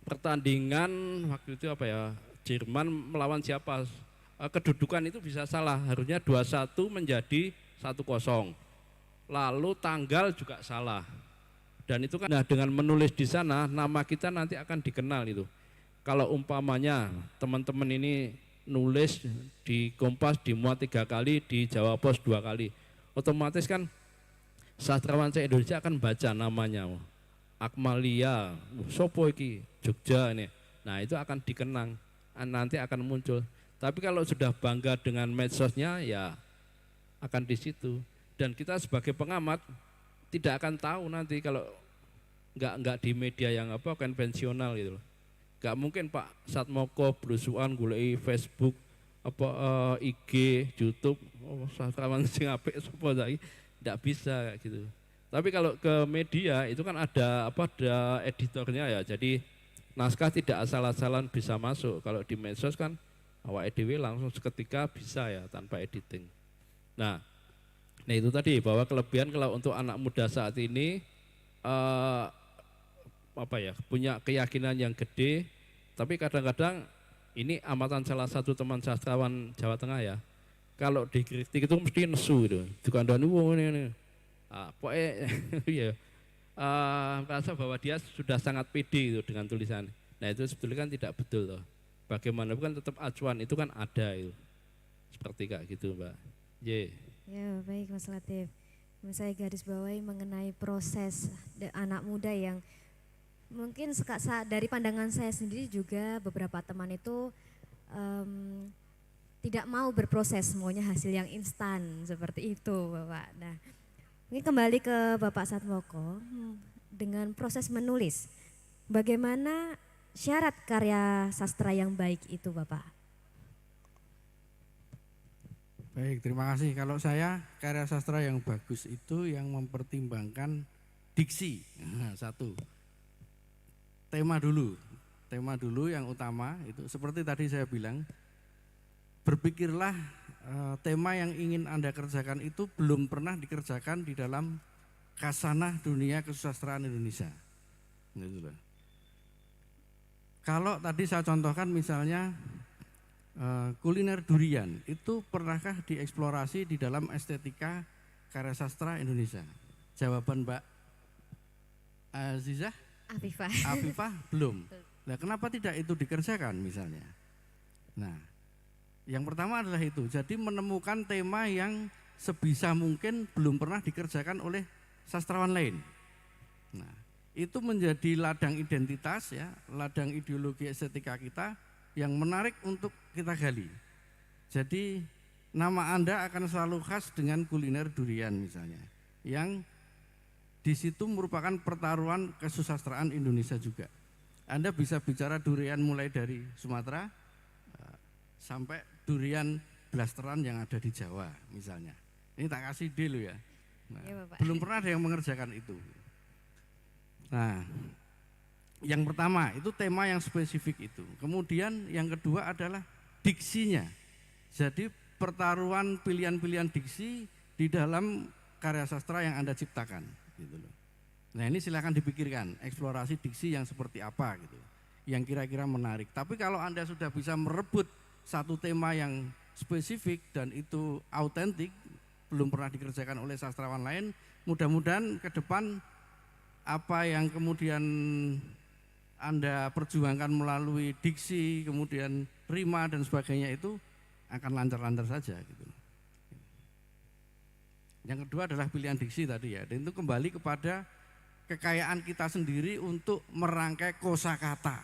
Pertandingan waktu itu apa ya, Jerman melawan siapa, kedudukan itu bisa salah, harusnya 2-1 menjadi 1-0, lalu tanggal juga salah. Dan itu kan dengan menulis di sana nama kita nanti akan dikenal itu. Kalau umpamanya teman-teman ini nulis di Kompas dimuat 3 kali, di Jawa Pos 2 kali, otomatis kan sastrawan se-Indonesia akan baca namanya. Akmalia, sopo iki, Jogja ini. Nah itu akan dikenang, nanti akan muncul. Tapi kalau sudah bangga dengan medsosnya ya akan di situ. Dan kita sebagai pengamat tidak akan tahu nanti kalau nggak di media yang apa konvensional gitu loh. Nggak mungkin Pak Satmoko berusuhan gulei Facebook apa IG, YouTube, sastrawan sing apik sopo saiki, nggak bisa gitu. Tapi kalau ke media itu kan ada editornya ya. Jadi naskah tidak asal-asalan bisa masuk. Kalau di medsos kan awak EDW langsung seketika bisa ya tanpa editing. Nah itu tadi bahwa kelebihan kalau untuk anak muda saat ini punya keyakinan yang gede. Tapi kadang-kadang ini amatan salah satu teman sastrawan Jawa Tengah ya. Kalau dikritik itu mesti nesu gitu. Dikandani wong ini. Pokoknya ya, merasa bahwa dia sudah sangat pede itu dengan tulisan. Nah itu sebetulnya kan tidak betul loh. Bagaimanapun kan tetap acuan itu kan ada itu. Seperti kayak gitu Mbak.
Ya baik Mas Latif. Saya garis bawahi mengenai proses anak muda yang mungkin dari pandangan saya sendiri juga beberapa teman itu tidak mau berproses, maunya hasil yang instan seperti itu Bapak. Nah ini kembali ke Bapak Satmoko dengan proses menulis. Bagaimana syarat karya sastra yang baik itu Bapak?
Baik, terima kasih. Kalau saya karya sastra yang bagus itu yang mempertimbangkan diksi. Nah, satu. Tema dulu yang utama itu seperti tadi saya bilang, berpikirlah tema yang ingin Anda kerjakan itu belum pernah dikerjakan di dalam kasanah dunia kesusastraan Indonesia. Gitu loh. Kalau tadi saya contohkan misalnya kuliner durian, itu pernahkah dieksplorasi di dalam estetika karya sastra Indonesia? Jawaban Mbak Azizah? Afifah belum. Nah, kenapa tidak itu dikerjakan misalnya? Nah, yang pertama adalah itu, jadi menemukan tema yang sebisa mungkin belum pernah dikerjakan oleh sastrawan lain. Nah, itu menjadi ladang identitas ya, ladang ideologi estetika kita yang menarik untuk kita gali. Jadi nama Anda akan selalu khas dengan kuliner durian misalnya, yang di situ merupakan pertaruhan kesusastraan Indonesia juga. Anda bisa bicara durian mulai dari Sumatera sampai durian blasteran yang ada di Jawa misalnya. Ini tak kasih dulu ya. Nah,
Ya,
belum pernah ada yang mengerjakan itu. Nah, Yang pertama itu tema yang spesifik itu. Kemudian yang kedua adalah diksinya. Jadi pertaruhan pilihan-pilihan diksi di dalam karya sastra yang Anda ciptakan gitu loh. Nah, ini silakan dipikirkan eksplorasi diksi yang seperti apa gitu. Yang kira-kira menarik. Tapi kalau Anda sudah bisa merebut satu tema yang spesifik dan itu autentik, belum pernah dikerjakan oleh sastrawan lain, mudah-mudahan ke depan apa yang kemudian Anda perjuangkan melalui diksi, kemudian rima dan sebagainya itu akan lancar-lancar saja gitu. Yang kedua adalah pilihan diksi tadi ya, dan itu kembali kepada kekayaan kita sendiri untuk merangkai kosakata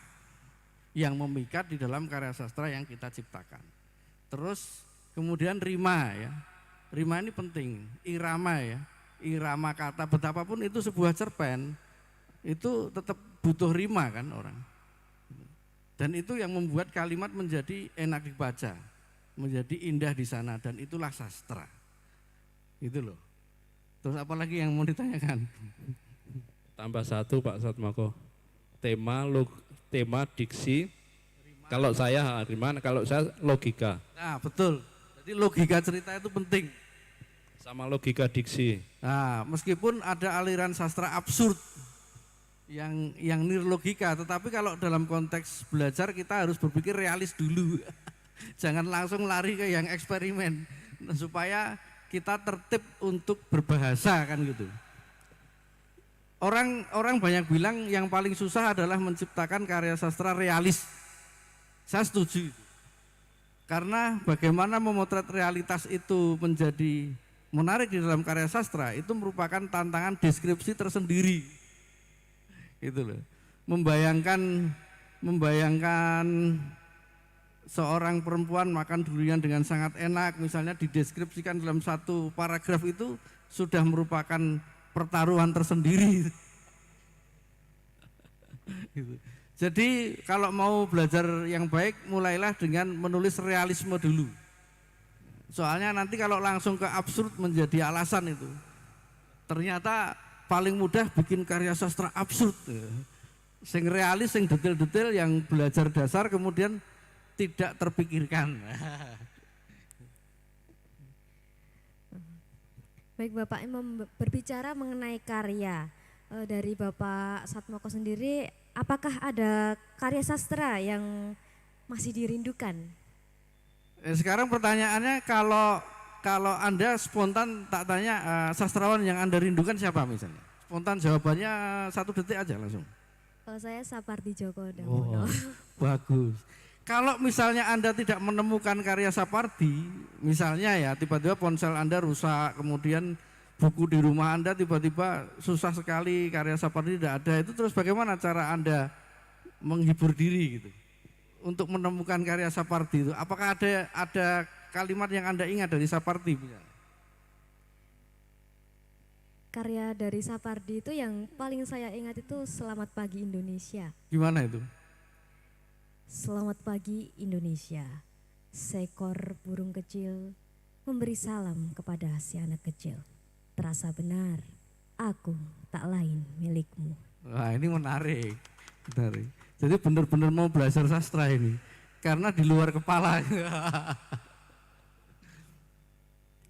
yang memikat di dalam karya sastra yang kita ciptakan. Terus kemudian rima ya, rima ini penting, irama ya, irama kata betapapun itu sebuah cerpen itu tetap butuh rima kan orang. Dan itu yang membuat kalimat menjadi enak dibaca, menjadi indah di sana, dan itulah sastra. Itu loh. Terus apa lagi yang mau ditanyakan?
Tambah satu Pak Satmoko. Tema diksi. Kalau saya rima, kalau saya logika.
Nah, betul. Jadi logika cerita itu penting.
Sama logika diksi.
Nah, meskipun ada aliran sastra absurd yang nirlogika, tetapi kalau dalam konteks belajar kita harus berpikir realis dulu. Jangan langsung lari ke yang eksperimen, supaya kita tertib untuk berbahasa kan gitu. Orang banyak bilang yang paling susah adalah menciptakan karya sastra realis. Saya setuju. Karena bagaimana memotret realitas itu menjadi menarik di dalam karya sastra itu merupakan tantangan deskripsi tersendiri. Itu loh. Membayangkan seorang perempuan makan durian dengan sangat enak, misalnya dideskripsikan dalam satu paragraf itu sudah merupakan pertaruhan tersendiri. Jadi kalau mau belajar yang baik, mulailah dengan menulis realisme dulu. Soalnya nanti kalau langsung ke absurd menjadi alasan itu. Ternyata paling mudah bikin karya sastra absurd. Sing realis, sing detail-detail yang belajar dasar kemudian tidak terpikirkan.
Baik Bapak, berbicara mengenai karya dari Bapak Satmoko sendiri, apakah ada karya sastra yang masih dirindukan?
Sekarang pertanyaannya kalau Anda spontan tak tanya sastrawan yang Anda rindukan siapa misalnya? Spontan jawabannya 1 detik aja langsung.
Kalau saya Sapardi Djoko Damono.
Bagus. Kalau misalnya Anda tidak menemukan karya Sapardi, misalnya ya tiba-tiba ponsel Anda rusak, kemudian buku di rumah Anda tiba-tiba susah sekali, karya Sapardi tidak ada, itu terus bagaimana cara Anda menghibur diri gitu? Untuk menemukan karya Sapardi itu, apakah ada kalimat yang Anda ingat dari Sapardi?
Karya dari Sapardi itu yang paling saya ingat itu Selamat Pagi Indonesia.
Gimana itu?
Selamat pagi Indonesia, seekor burung kecil memberi salam kepada si anak kecil. Terasa benar, aku tak lain milikmu.
Wah, ini menarik. Jadi benar-benar mau belajar sastra ini, karena di luar kepala.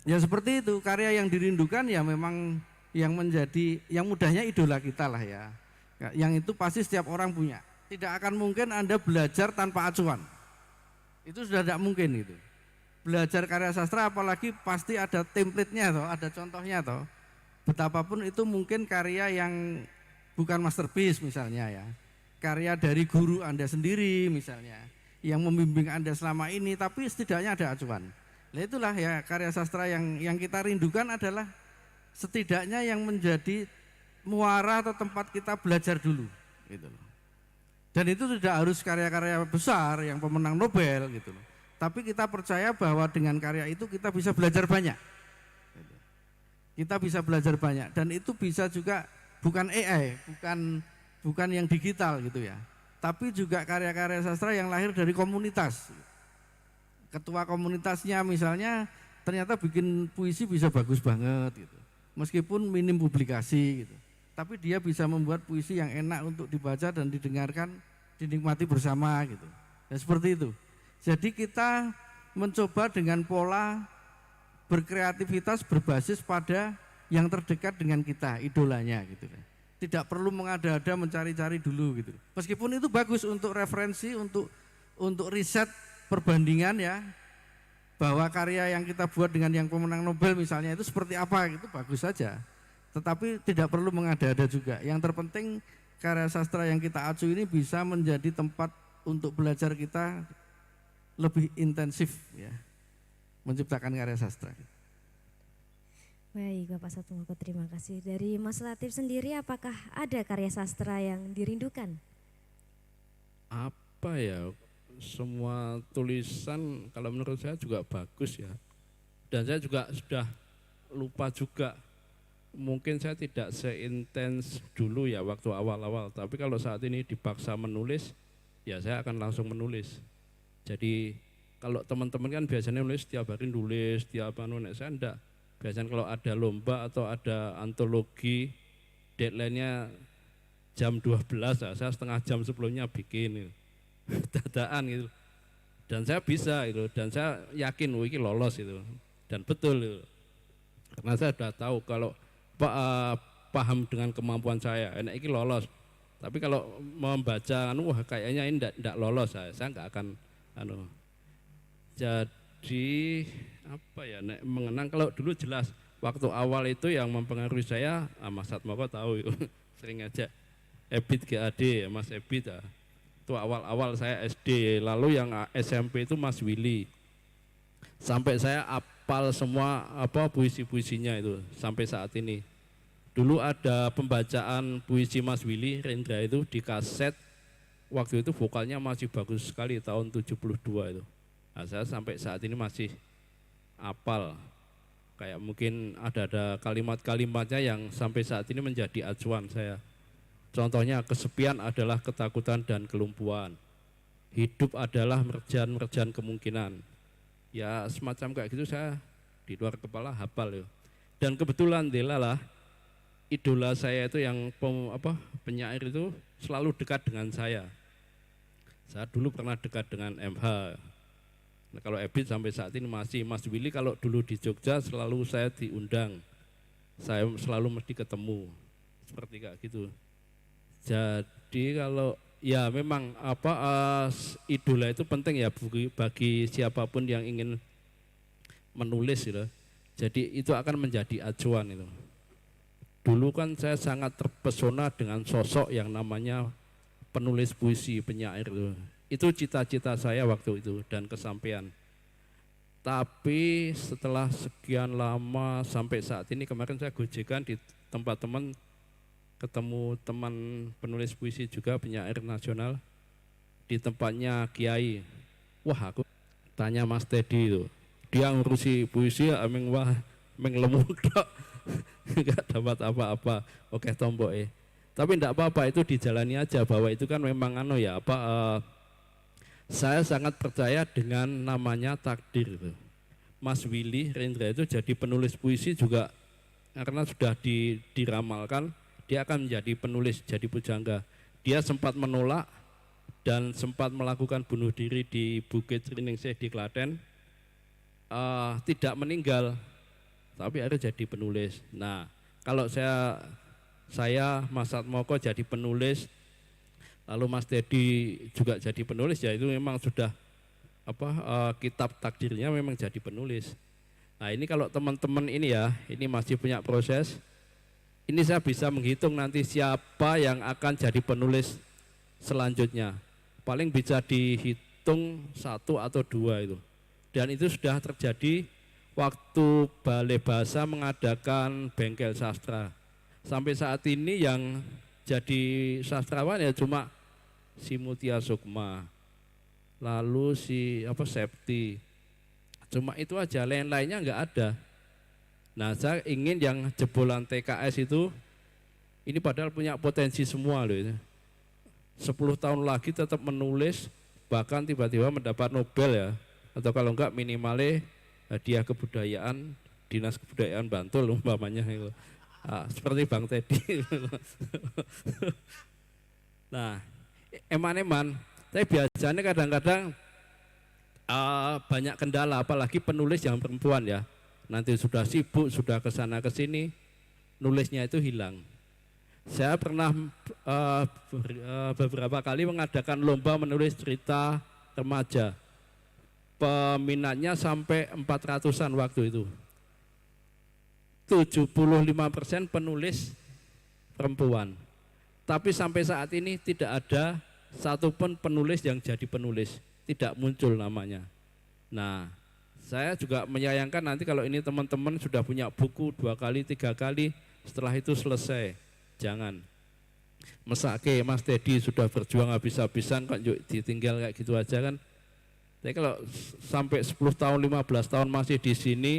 Ya seperti itu, karya yang dirindukan ya memang yang mudahnya idola kita lah ya. Yang itu pasti setiap orang punya. Tidak akan mungkin Anda belajar tanpa acuan. Itu sudah tidak mungkin itu. Belajar karya sastra apalagi pasti ada template-nya toh, ada contohnya toh. Betapapun itu mungkin karya yang bukan masterpiece misalnya ya. Karya dari guru Anda sendiri misalnya, yang membimbing Anda selama ini, tapi setidaknya ada acuan. Nah itulah ya karya sastra yang kita rindukan adalah setidaknya yang menjadi muara atau tempat kita belajar dulu gitu loh. Dan itu tidak harus karya-karya besar yang pemenang Nobel gitu loh. Tapi kita percaya bahwa dengan karya itu kita bisa belajar banyak. Kita bisa belajar banyak dan itu bisa juga bukan AI, bukan yang digital gitu ya. Tapi juga karya-karya sastra yang lahir dari komunitas. Ketua komunitasnya misalnya ternyata bikin puisi bisa bagus banget gitu. Meskipun minim publikasi gitu. tapi dia bisa membuat puisi yang enak untuk dibaca dan didengarkan, dinikmati bersama gitu. Ya seperti itu. Jadi kita mencoba dengan pola berkreativitas berbasis pada yang terdekat dengan kita, idolanya gitu kan. Tidak perlu mengada-ada mencari-cari dulu gitu. Meskipun itu bagus untuk referensi, untuk riset perbandingan ya, bahwa karya yang kita buat dengan yang pemenang Nobel misalnya itu seperti apa, itu bagus saja. Tetapi tidak perlu mengada-ada juga. Yang terpenting karya sastra yang kita acu ini bisa menjadi tempat untuk belajar kita lebih intensif ya, menciptakan karya sastra.
Baik Bapak Satmoko, terima kasih. Dari Mas Latif sendiri, apakah ada karya sastra yang dirindukan?
Apa ya, semua tulisan kalau menurut saya juga bagus ya. Dan saya juga sudah lupa juga. Mungkin saya tidak seintens dulu ya waktu awal-awal, tapi kalau saat ini dipaksa menulis, ya saya akan langsung menulis. Jadi kalau teman-teman kan biasanya nulis tiap hari nulis, tiap nek saya enggak. Biasanya kalau ada lomba atau ada antologi, deadline-nya jam 12 ya, saya setengah jam sebelumnya bikin dadaan gitu. Dan saya bisa itu, dan saya yakin ini lolos itu. Dan betul itu. Karena saya sudah tahu kalau paham dengan kemampuan saya, enak ini lolos. Tapi kalau membaca, wah kayaknya ini tidak lolos, saya nggak akan. Jadi apa ya, mengenang kalau dulu jelas waktu awal itu yang mempengaruhi saya, Mas Satmoko tahu itu, sering aja Ebit GAD, Mas Ebit ya. Itu awal-awal saya SD, lalu yang SMP itu Mas Willy. Sampai saya apal semua puisi-puisinya itu sampai saat ini. Dulu ada pembacaan puisi Mas Willy Rendra itu di kaset, waktu itu vokalnya masih bagus sekali tahun 72 itu. Nah, saya sampai saat ini masih apal. Kayak mungkin ada kalimat-kalimatnya yang sampai saat ini menjadi acuan saya. Contohnya, kesepian adalah ketakutan dan kelumpuhan. Hidup adalah merjan-merjan kemungkinan. Ya semacam kayak gitu saya di luar kepala hafal ya. Dan kebetulan delalah idola saya itu yang penyair itu selalu dekat dengan saya. Saya dulu pernah dekat dengan MH. Nah, kalau Ebit sampai saat ini masih, Mas Willy kalau dulu di Jogja selalu saya diundang. Saya selalu mesti ketemu. Seperti kayak gitu. Jadi kalau ya memang idola itu penting ya bagi siapapun yang ingin menulis gitu. Jadi itu akan menjadi acuan itu. Dulu kan saya sangat terpesona dengan sosok yang namanya penulis puisi, penyair itu. Itu cita-cita saya waktu itu dan kesampaian. Tapi setelah sekian lama sampai saat ini, kemarin saya gojekan di tempat teman, ketemu teman penulis puisi juga penyair nasional di tempatnya Kiai. Wah, aku tanya Mas Teddy itu, dia ngurusi puisi ameng lemu tok. Enggak dapat apa-apa. Oke tombok tapi enggak apa-apa, itu dijalani aja, bahwa itu kan memang saya sangat percaya dengan namanya takdir itu. Mas Willy Rendra itu jadi penulis puisi juga karena sudah diramalkan dia akan menjadi penulis, jadi pujangga. Dia sempat menolak dan sempat melakukan bunuh diri di Bukit Riningsih di Klaten, tidak meninggal, tapi akhirnya jadi penulis. Nah, kalau saya Mas Satmoko jadi penulis, lalu Mas Teddy juga jadi penulis, ya itu memang sudah kitab takdirnya memang jadi penulis. Nah, ini kalau teman-teman ini ya, ini masih punya proses. Ini saya bisa menghitung nanti siapa yang akan jadi penulis selanjutnya. Paling bisa dihitung 1 atau 2 itu. Dan itu sudah terjadi waktu Balai Bahasa mengadakan bengkel sastra. Sampai saat ini yang jadi sastrawan ya cuma si Mutia Sukma, lalu si Septi. Cuma itu aja, lain-lainnya enggak ada. Nah, saya ingin yang jebolan TKS itu, ini padahal punya potensi semua loh. 10 tahun lagi tetap menulis, bahkan tiba-tiba mendapat Nobel ya. Atau kalau enggak minimalnya hadiah kebudayaan, Dinas Kebudayaan Bantul umpamanya itu. seperti Bang Teddy. Nah, eman-eman, tapi biasanya kadang-kadang banyak kendala, apalagi penulis yang perempuan ya. Nanti sudah sibuk, sudah kesana kesini, nulisnya itu hilang. Saya pernah beberapa kali mengadakan lomba menulis cerita remaja. Peminatnya sampai 400-an waktu itu. 75% penulis perempuan. Tapi sampai saat ini tidak ada satupun penulis yang jadi penulis, tidak muncul namanya. Nah, saya juga menyayangkan nanti kalau ini teman-teman sudah punya buku 2 kali, 3 kali, setelah itu selesai. Jangan. Mesake Mas Teddy sudah berjuang habis-habisan kok ditinggal kayak gitu aja kan. Tapi kalau sampai 10 tahun, 15 tahun masih di sini,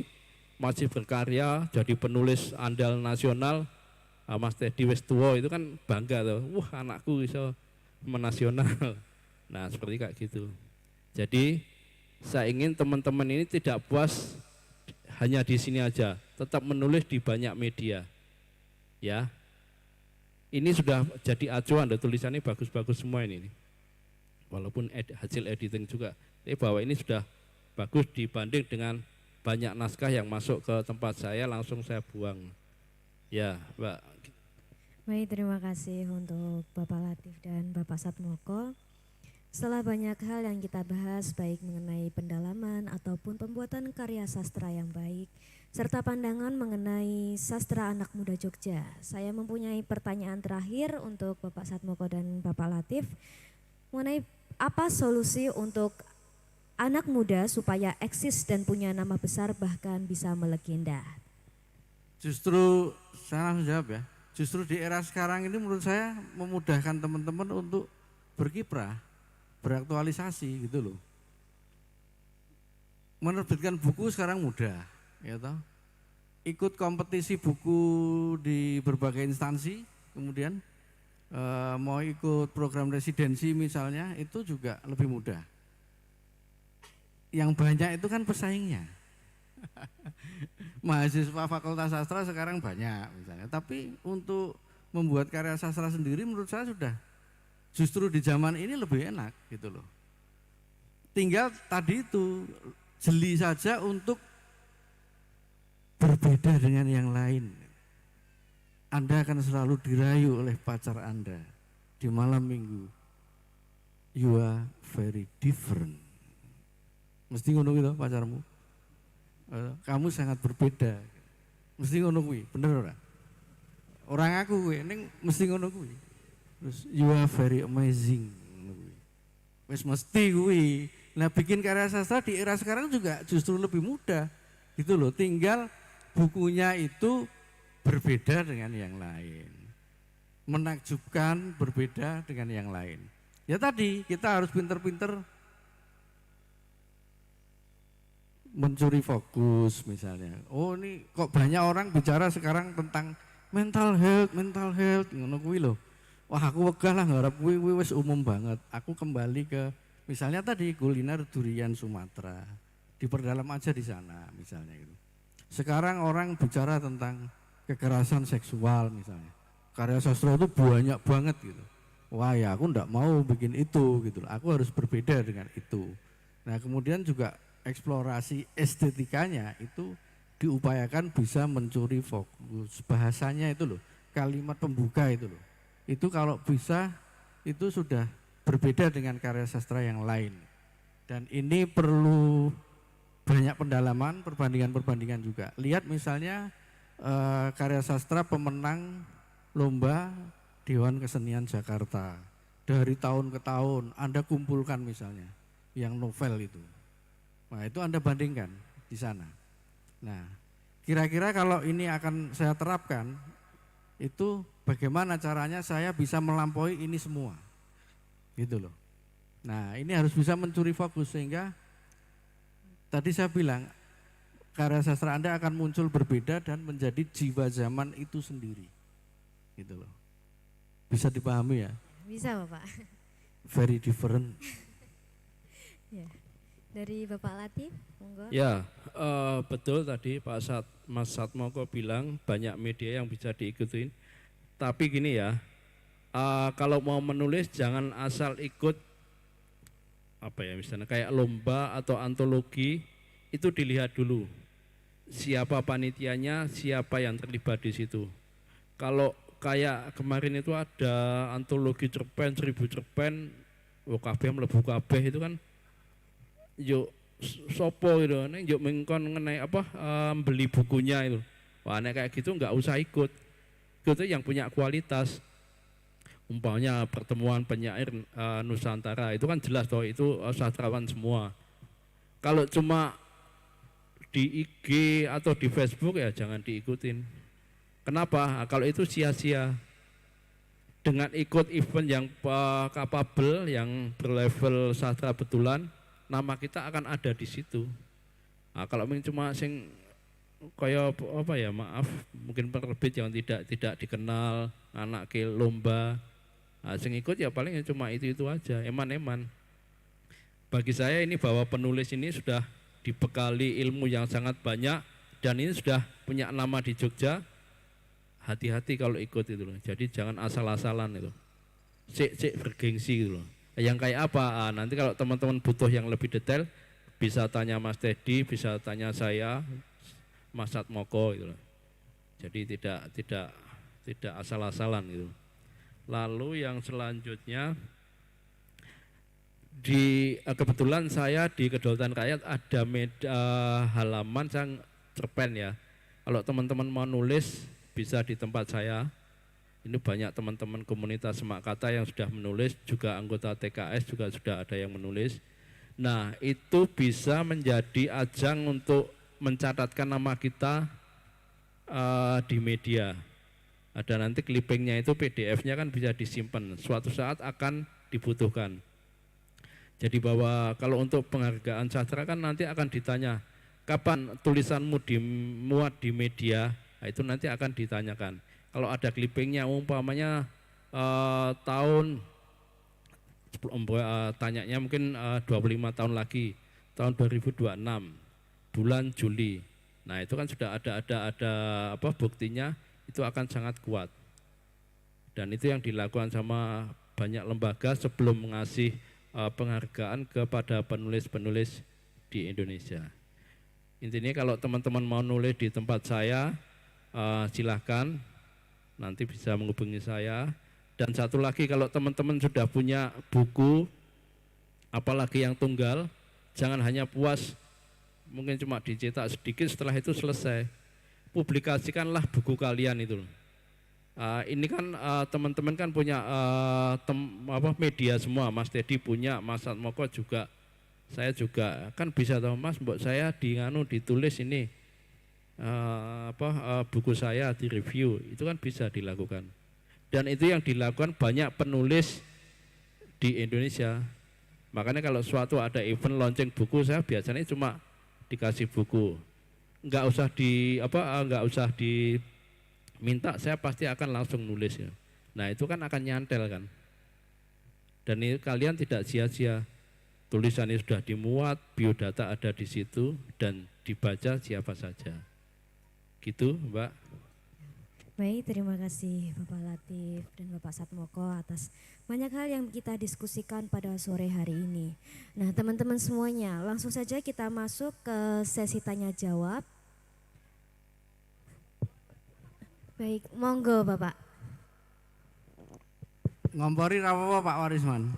masih berkarya, jadi penulis andal nasional, Mas Teddy wis tua itu kan bangga tuh. Wah, anakku bisa menasional. Nah, seperti kayak gitu. Jadi saya ingin teman-teman ini tidak puas hanya di sini aja, tetap menulis di banyak media. Ya. Ini sudah jadi acuan, tulisannya bagus-bagus semua ini. Walaupun hasil editing juga. Tapi bahwa ini sudah bagus dibanding dengan banyak naskah yang masuk ke tempat saya langsung saya buang. Ya, Mbak.
Baik, terima kasih untuk Bapak Latif dan Bapak Satmoko. Setelah banyak hal yang kita bahas baik mengenai pendalaman ataupun pembuatan karya sastra yang baik, serta pandangan mengenai sastra anak muda Jogja, saya mempunyai pertanyaan terakhir untuk Bapak Satmoko dan Bapak Latif mengenai apa solusi untuk anak muda supaya eksis dan punya nama besar bahkan bisa melegenda.
Justru saya langsung jawab ya. Justru di era sekarang ini menurut saya memudahkan teman-teman untuk berkiprah, beraktualisasi gitu loh. Menerbitkan buku sekarang mudah, ya toh. Ikut kompetisi buku di berbagai instansi, kemudian mau ikut program residensi misalnya, itu juga lebih mudah. Yang banyak itu kan pesaingnya. Mahasiswa Fakultas Sastra sekarang banyak misalnya, tapi untuk membuat karya sastra sendiri menurut saya sudah justru di zaman ini lebih enak gitu loh. Tinggal tadi itu jeli saja untuk berbeda dengan yang lain. Anda akan selalu dirayu oleh pacar Anda di malam minggu. You are very different. Mesti ngono gitu pacarmu. Kamu sangat berbeda. Mesti ngono kuwi, bener ora? Orang aku kuwi ning mesti ngono kuwi. Terus you are very amazing ngono kuwi. Wis mesti kuwi. Nah, bikin karya sastra di era sekarang juga justru lebih mudah. Gitu loh, tinggal bukunya itu berbeda dengan yang lain. Menakjubkan, berbeda dengan yang lain. Ya tadi kita harus pinter-pinter mencuri fokus misalnya. Oh, ini kok banyak orang bicara sekarang tentang mental health ngono kuwi lho. Wah, aku wegah lah ngarep kuwi wis umum banget. Aku kembali ke misalnya tadi kuliner durian Sumatera. Diperdalam aja di sana misalnya gitu. Sekarang orang bicara tentang kekerasan seksual misalnya. Karya sastra itu banyak banget gitu. Wah, ya aku enggak mau bikin itu gitu. Aku harus berbeda dengan itu. Nah, kemudian juga eksplorasi estetikanya itu diupayakan bisa mencuri fokus. Bahasanya itu loh, kalimat pembuka itu loh. Itu kalau bisa itu sudah berbeda dengan karya sastra yang lain. Dan ini perlu banyak pendalaman, perbandingan-perbandingan juga. Lihat misalnya karya sastra pemenang lomba Dewan Kesenian Jakarta. Dari tahun ke tahun Anda kumpulkan misalnya yang novel itu. Nah, itu Anda bandingkan di sana. Nah, kira-kira kalau ini akan saya terapkan, itu bagaimana caranya saya bisa melampaui ini semua. Gitu loh. Nah, ini harus bisa mencuri fokus sehingga tadi saya bilang karya sastra Anda akan muncul berbeda dan menjadi jiwa zaman itu sendiri. Gitu loh. Bisa dipahami ya?
Bisa, Bapak.
Very different.
Ya. Dari Bapak Latif, monggo.
Ya, betul tadi Mas Satmoko bilang banyak media yang bisa diikutin. Tapi gini ya, kalau mau menulis jangan asal ikut apa ya, misalnya kayak lomba atau antologi, itu dilihat dulu siapa panitianya, siapa yang terlibat di situ. Kalau kayak kemarin itu ada antologi cerpen 1000 cerpen, kabeh mlebu kabeh itu kan yuk sopo gitu, nek yuk mengkon ngenai apa beli bukunya itu. Wah, nek kayak gitu nggak usah ikut. Itu yang punya kualitas. Umpamanya pertemuan penyair Nusantara itu kan jelas toh itu sastrawan semua. Kalau cuma di IG atau di Facebook ya jangan diikutin. Kenapa? Kalau itu sia-sia. Dengan ikut event yang capable, yang berlevel sastra betulan, nama kita akan ada di situ. Nah, kalau cuma sing kayak apa ya, maaf, mungkin penerbit yang tidak dikenal, anak ke lomba, nah, sing ikut ya paling cuma itu aja, eman-eman. Bagi saya ini bahwa penulis ini sudah dibekali ilmu yang sangat banyak dan ini sudah punya nama di Jogja. Hati-hati kalau ikut itu loh. Jadi jangan asal-asalan itu. Sik bergengsi gitu loh. Yang kayak apa? Nanti kalau teman-teman butuh yang lebih detail bisa tanya Mas Teddy, bisa tanya saya, Mas Satmoko gitu loh. Jadi tidak asal-asalan gitu. Lalu yang selanjutnya kebetulan saya di Kedaulatan Rakyat ada halaman yang cerpen ya. Kalau teman-teman mau nulis bisa di tempat saya. Ini banyak teman-teman komunitas Semak Kata yang sudah menulis, juga anggota TKS juga sudah ada yang menulis. Nah, itu bisa menjadi ajang untuk mencatatkan nama kita di media. Ada nanti clippingnya itu PDF-nya kan bisa disimpan. Suatu saat akan dibutuhkan. Jadi bahwa kalau untuk penghargaan sastra kan nanti akan ditanya, kapan tulisanmu dimuat di media, nah itu nanti akan ditanyakan. Kalau ada clippingnya umpamanya tahun, tanyanya mungkin 25 tahun lagi, tahun 2026, bulan Juli. Nah itu kan sudah ada apa buktinya, itu akan sangat kuat. Dan itu yang dilakukan sama banyak lembaga sebelum mengasih penghargaan kepada penulis-penulis di Indonesia. Intinya kalau teman-teman mau nulis di tempat saya, silahkan nanti bisa menghubungi saya. Dan satu lagi, kalau teman-teman sudah punya buku, apalagi yang tunggal, jangan hanya puas mungkin cuma dicetak sedikit setelah itu selesai. Publikasikanlah buku kalian itu. Ini kan teman-teman kan punya media semua, Mas Teddy punya, Mas Satmoko juga, saya juga, kan bisa tahu Mas, mbok saya ditulis ini buku saya di review, itu kan bisa dilakukan. Dan itu yang dilakukan banyak penulis di Indonesia. Makanya kalau suatu ada event launching buku, saya biasanya cuma dikasih buku, nggak usah diminta, saya pasti akan langsung nulis ya. Nah itu kan akan nyantel kan. Dan ini kalian tidak sia-sia, tulisannya sudah dimuat, biodata ada di situ dan dibaca siapa saja. Gitu Mbak.
Baik, terima kasih Bapak Latif dan Bapak Satmoko atas banyak hal yang kita diskusikan pada sore hari ini. Nah teman-teman semuanya, langsung saja kita masuk ke sesi tanya jawab. Baik, monggo Bapak.
Ngompori apa Pak Warisman?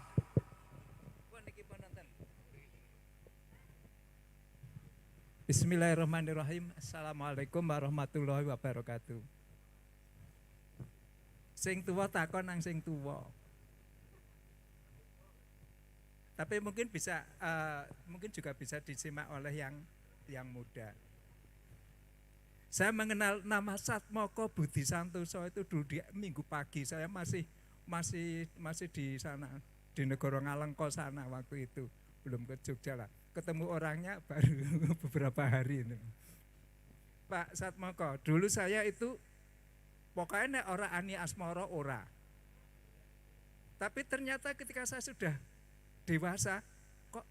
Bismillahirrahmanirrahim. Assalamualaikum warahmatullahi wabarakatuh. Sing tua takon nang sing tua. Tapi mungkin juga bisa disimak oleh yang muda. Saya mengenal nama Satmoko Budi Santoso itu dulu di minggu pagi. Saya masih di sana, di Negoro Ngalengko sana waktu itu, belum ke Jogja lah. Ketemu orangnya baru beberapa hari ini. Pak Satmoko, dulu saya itu pokoknya ora ani asmara ora. Tapi ternyata ketika saya sudah dewasa, kok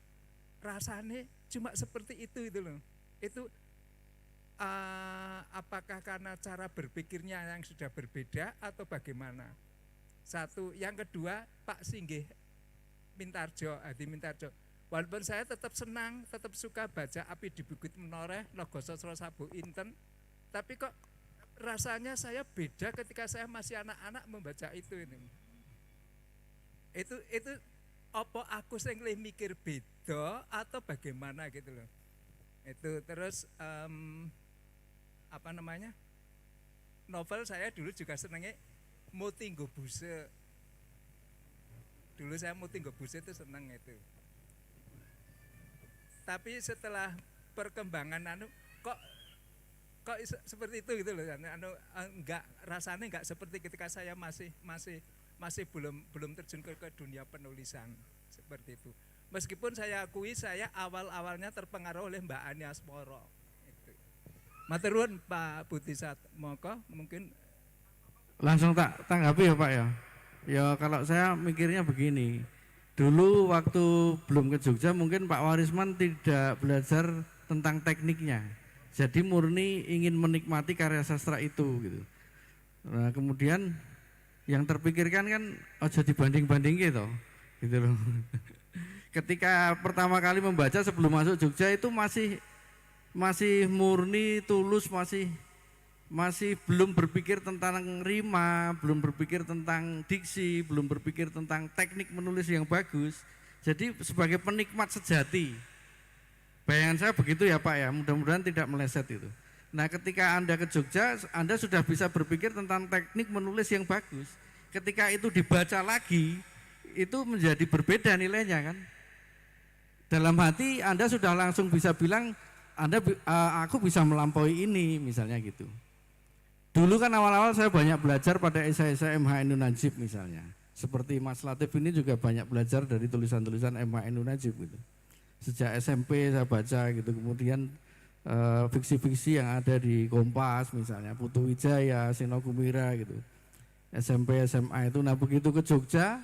rasanya cuma seperti itu loh. Itu apakah karena cara berpikirnya yang sudah berbeda atau bagaimana? Satu, yang kedua Pak Singgih Mintarjo, Adi Mintarjo. Walaupun saya tetap senang, tetap suka baca Api di Bukit Menoreh, Logo Sosro Sabu Inten, tapi kok rasanya saya beda ketika saya masih anak-anak membaca itu ini. Itu apa aku sing mikir beda atau bagaimana gitu loh. Itu terus novel saya dulu juga senangnya Motinggo Buse. Dulu saya Motinggo Buse itu senang itu. Tapi setelah perkembangan kok seperti itu gitu loh. Enggak, rasanya enggak seperti ketika saya masih belum terjun ke dunia penulisan seperti itu. Meskipun saya akui saya awal-awalnya terpengaruh oleh Mbak Ani Asmoro. Matur nuwun Pak Budi Satmoko, mungkin
langsung tak tanggapi ya Pak ya. Ya kalau saya mikirnya begini, dulu waktu belum ke Jogja mungkin Pak Warisman tidak belajar tentang tekniknya. Jadi murni ingin menikmati karya sastra itu gitu. Nah kemudian yang terpikirkan kan ojo dibanding-banding gitu loh. Ketika pertama kali membaca sebelum masuk Jogja itu masih murni, tulus, masih belum berpikir tentang rima, belum berpikir tentang diksi, belum berpikir tentang teknik menulis yang bagus. Jadi sebagai penikmat sejati, bayangan saya begitu ya Pak ya, mudah-mudahan tidak meleset itu. Nah ketika Anda ke Jogja, Anda sudah bisa berpikir tentang teknik menulis yang bagus. Ketika itu dibaca lagi, itu menjadi berbeda nilainya kan. Dalam hati Anda sudah langsung bisa bilang, aku bisa melampaui ini misalnya gitu. Dulu kan awal-awal saya banyak belajar pada esai-esai M.H. Ainun Najib misalnya. Seperti Mas Latif ini juga banyak belajar dari tulisan-tulisan M.H. Ainun Najib gitu. Sejak SMP saya baca gitu, kemudian fiksi-fiksi yang ada di Kompas misalnya, Putu Wijaya, Sino Kumira gitu. SMP, SMA itu, nah begitu ke Jogja,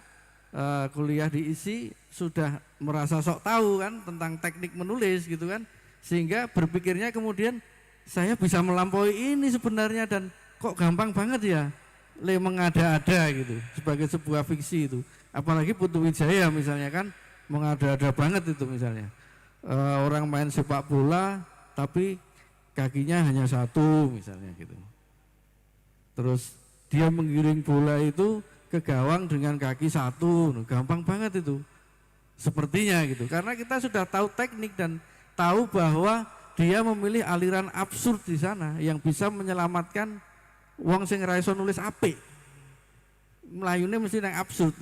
kuliah di ISI sudah merasa sok tahu kan tentang teknik menulis gitu kan. Sehingga berpikirnya kemudian saya bisa melampaui ini sebenarnya dan kok gampang banget ya mengada-ada gitu sebagai sebuah fiksi itu. Apalagi Putu Wijaya misalnya kan mengada-ada banget itu misalnya. Orang main sepak bola tapi kakinya hanya satu misalnya gitu. Terus dia menggiring bola itu ke gawang dengan kaki satu, gampang banget itu. Sepertinya gitu. Karena kita sudah tahu teknik dan tahu bahwa dia memilih aliran absurd di sana yang bisa menyelamatkan wong sing ra iso nulis apik. Melayune mesti nang absurd.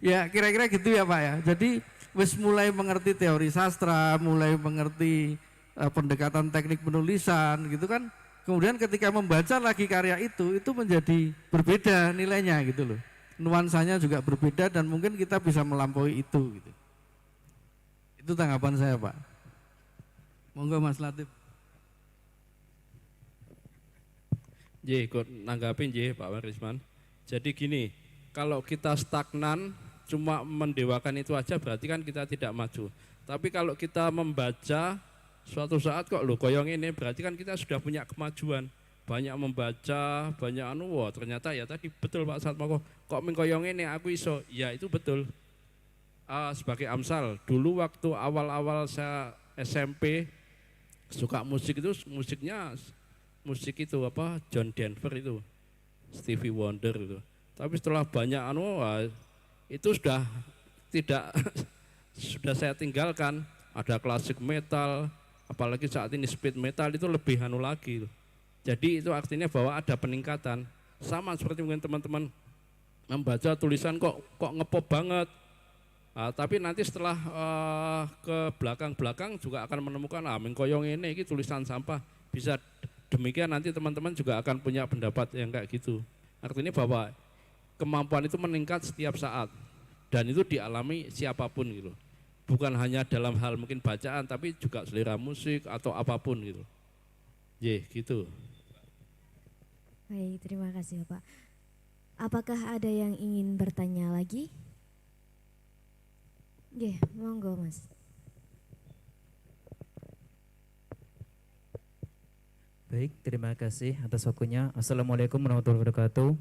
Ya kira-kira gitu ya Pak ya. Jadi wis mulai mengerti teori sastra, mulai mengerti pendekatan teknik penulisan gitu kan. Kemudian ketika membaca lagi karya itu menjadi berbeda nilainya gitu loh. Nuansanya juga berbeda dan mungkin kita bisa melampaui itu gitu. Itu tanggapan saya Pak. Monggo Mas Latif.
Ikut nanggapin Pak Warisman. Jadi gini, kalau kita stagnan cuma mendewakan itu aja berarti kan kita tidak maju. Tapi kalau kita membaca suatu saat kok koyong ini berarti kan kita sudah punya kemajuan. Banyak membaca, banyak ternyata ya tadi betul Pak Satmoko, kok mengkoyong ini aku iso. Ya itu betul. Sebagai Amsal, dulu waktu awal-awal saya SMP suka musik itu musik itu John Denver itu, Stevie Wonder itu. Tapi setelah banyak itu sudah tidak sudah saya tinggalkan. Ada klasik metal, apalagi saat ini speed metal itu lebih lagi. Jadi itu artinya bahwa ada peningkatan. Sama seperti mungkin teman-teman membaca tulisan kok ngepop banget. Tapi nanti setelah ke belakang-belakang juga akan menemukan mengkoyong ini tulisan sampah. Bisa demikian nanti teman-teman juga akan punya pendapat yang kayak gitu. Artinya bahwa kemampuan itu meningkat setiap saat dan itu dialami siapapun gitu. Bukan hanya dalam hal mungkin bacaan tapi juga selera musik atau apapun gitu. Gitu.
Baik, terima kasih Bapak. Apakah ada yang ingin bertanya lagi? Nggih, monggo Mas.
Baik, terima kasih atas waktunya. Assalamualaikum warahmatullahi wabarakatuh.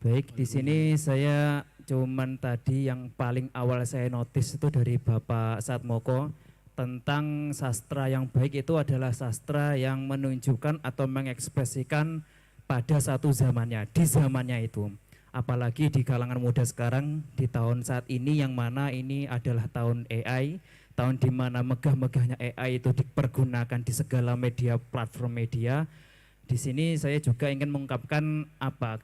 Baik, di sini saya cuman tadi yang paling awal saya notice itu dari Bapak Satmoko tentang sastra yang baik itu adalah sastra yang menunjukkan atau mengekspresikan pada satu zamannya, di zamannya itu. Apalagi di kalangan muda sekarang, di tahun saat ini yang mana ini adalah tahun AI, tahun di mana megah-megahnya AI itu dipergunakan di segala media, platform media. Di sini saya juga ingin mengungkapkan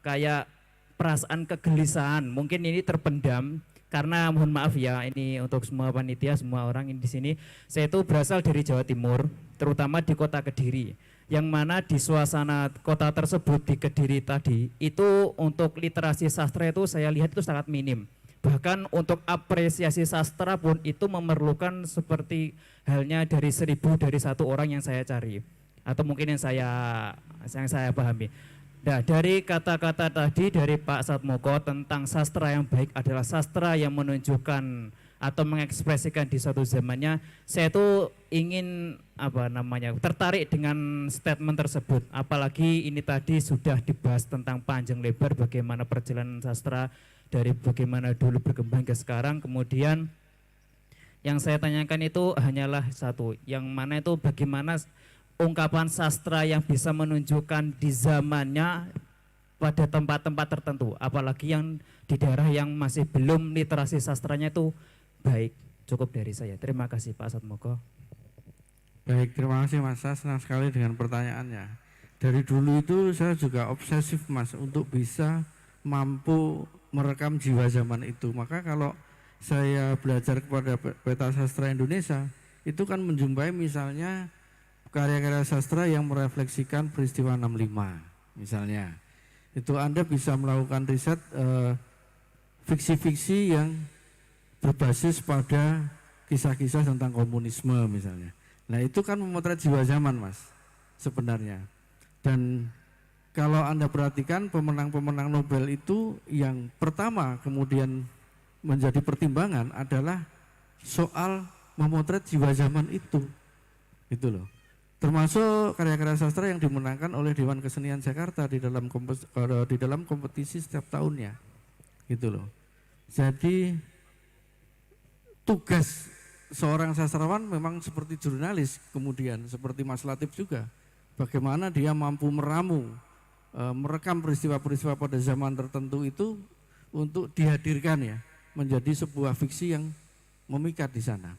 kayak perasaan kegelisahan. Mungkin ini terpendam karena mohon maaf ya, ini untuk semua panitia, semua orang di sini. Saya itu berasal dari Jawa Timur, terutama di kota Kediri. Yang mana di suasana kota tersebut di Kediri tadi itu untuk literasi sastra itu saya lihat itu sangat minim. Bahkan untuk apresiasi sastra pun itu memerlukan seperti halnya dari 1000 dari 1 orang yang saya cari atau mungkin yang saya pahami. Nah, dari kata-kata tadi dari Pak Satmoko tentang sastra yang baik adalah sastra yang menunjukkan atau mengekspresikan di suatu zamannya, saya tuh ingin tertarik dengan statement tersebut. Apalagi ini tadi sudah dibahas tentang panjang lebar bagaimana perjalanan sastra dari bagaimana dulu berkembang ke sekarang. Kemudian yang saya tanyakan itu hanyalah satu, yang mana itu bagaimana ungkapan sastra yang bisa menunjukkan di zamannya pada tempat-tempat tertentu, apalagi yang di daerah yang masih belum literasi sastranya itu baik. Cukup dari saya. Terima kasih Pak Satmoko.
Baik, terima kasih Mas. Saya senang sekali dengan pertanyaannya. Dari dulu itu saya juga obsesif Mas untuk bisa mampu merekam jiwa zaman itu. Maka kalau saya belajar kepada Peta Sastra Indonesia, itu kan menjumpai misalnya karya-karya sastra yang merefleksikan peristiwa 65 misalnya. Itu Anda bisa melakukan riset fiksi-fiksi yang berbasis pada kisah-kisah tentang komunisme misalnya. Nah itu kan memotret jiwa zaman Mas sebenarnya. Dan kalau Anda perhatikan pemenang-pemenang Nobel itu yang pertama kemudian menjadi pertimbangan adalah soal memotret jiwa zaman itu. Itu loh. Termasuk karya-karya sastra yang dimenangkan oleh Dewan Kesenian Jakarta di dalam kompetisi setiap tahunnya. Gitu loh. Jadi tugas seorang sastrawan memang seperti jurnalis, kemudian seperti Mas Latif juga. Bagaimana dia mampu meramu, merekam peristiwa-peristiwa pada zaman tertentu itu untuk dihadirkan ya, menjadi sebuah fiksi yang memikat di sana.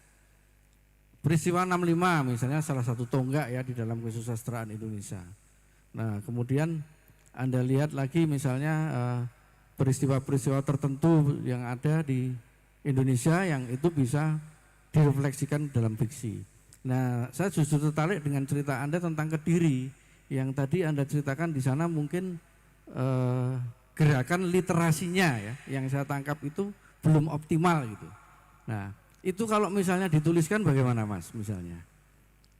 Peristiwa 65 misalnya salah satu tonggak ya di dalam kesusastraan Indonesia. Nah kemudian Anda lihat lagi misalnya peristiwa-peristiwa tertentu yang ada di Indonesia yang itu bisa direfleksikan dalam fiksi. Nah, saya justru tertarik dengan cerita Anda tentang Kediri yang tadi Anda ceritakan di sana mungkin gerakan literasinya ya, yang saya tangkap itu belum optimal gitu. Nah, itu kalau misalnya dituliskan bagaimana Mas misalnya?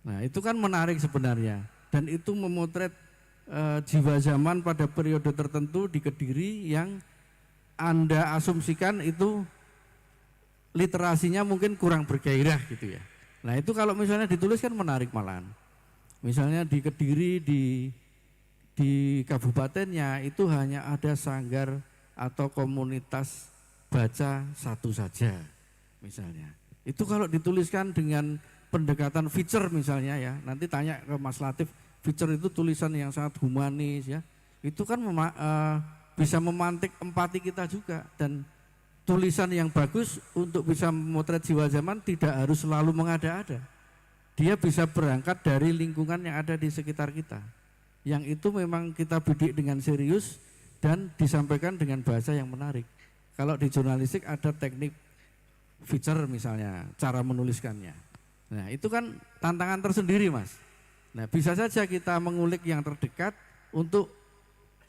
Nah, itu kan menarik sebenarnya dan itu memotret jiwa zaman pada periode tertentu di Kediri yang Anda asumsikan itu literasinya mungkin kurang bergairah gitu ya. Nah itu kalau misalnya ditulis kan menarik malahan. Misalnya di Kediri di kabupatennya itu hanya ada sanggar atau komunitas baca satu saja misalnya. Itu kalau dituliskan dengan pendekatan feature misalnya ya, nanti tanya ke Mas Latif, feature itu tulisan yang sangat humanis ya. Itu kan bisa memantik empati kita juga dan tulisan yang bagus untuk bisa memotret jiwa zaman tidak harus selalu mengada-ada. Dia bisa berangkat dari lingkungan yang ada di sekitar kita. Yang itu memang kita bidik dengan serius dan disampaikan dengan bahasa yang menarik. Kalau di jurnalistik ada teknik feature misalnya, cara menuliskannya. Nah itu kan tantangan tersendiri Mas. Nah bisa saja kita mengulik yang terdekat untuk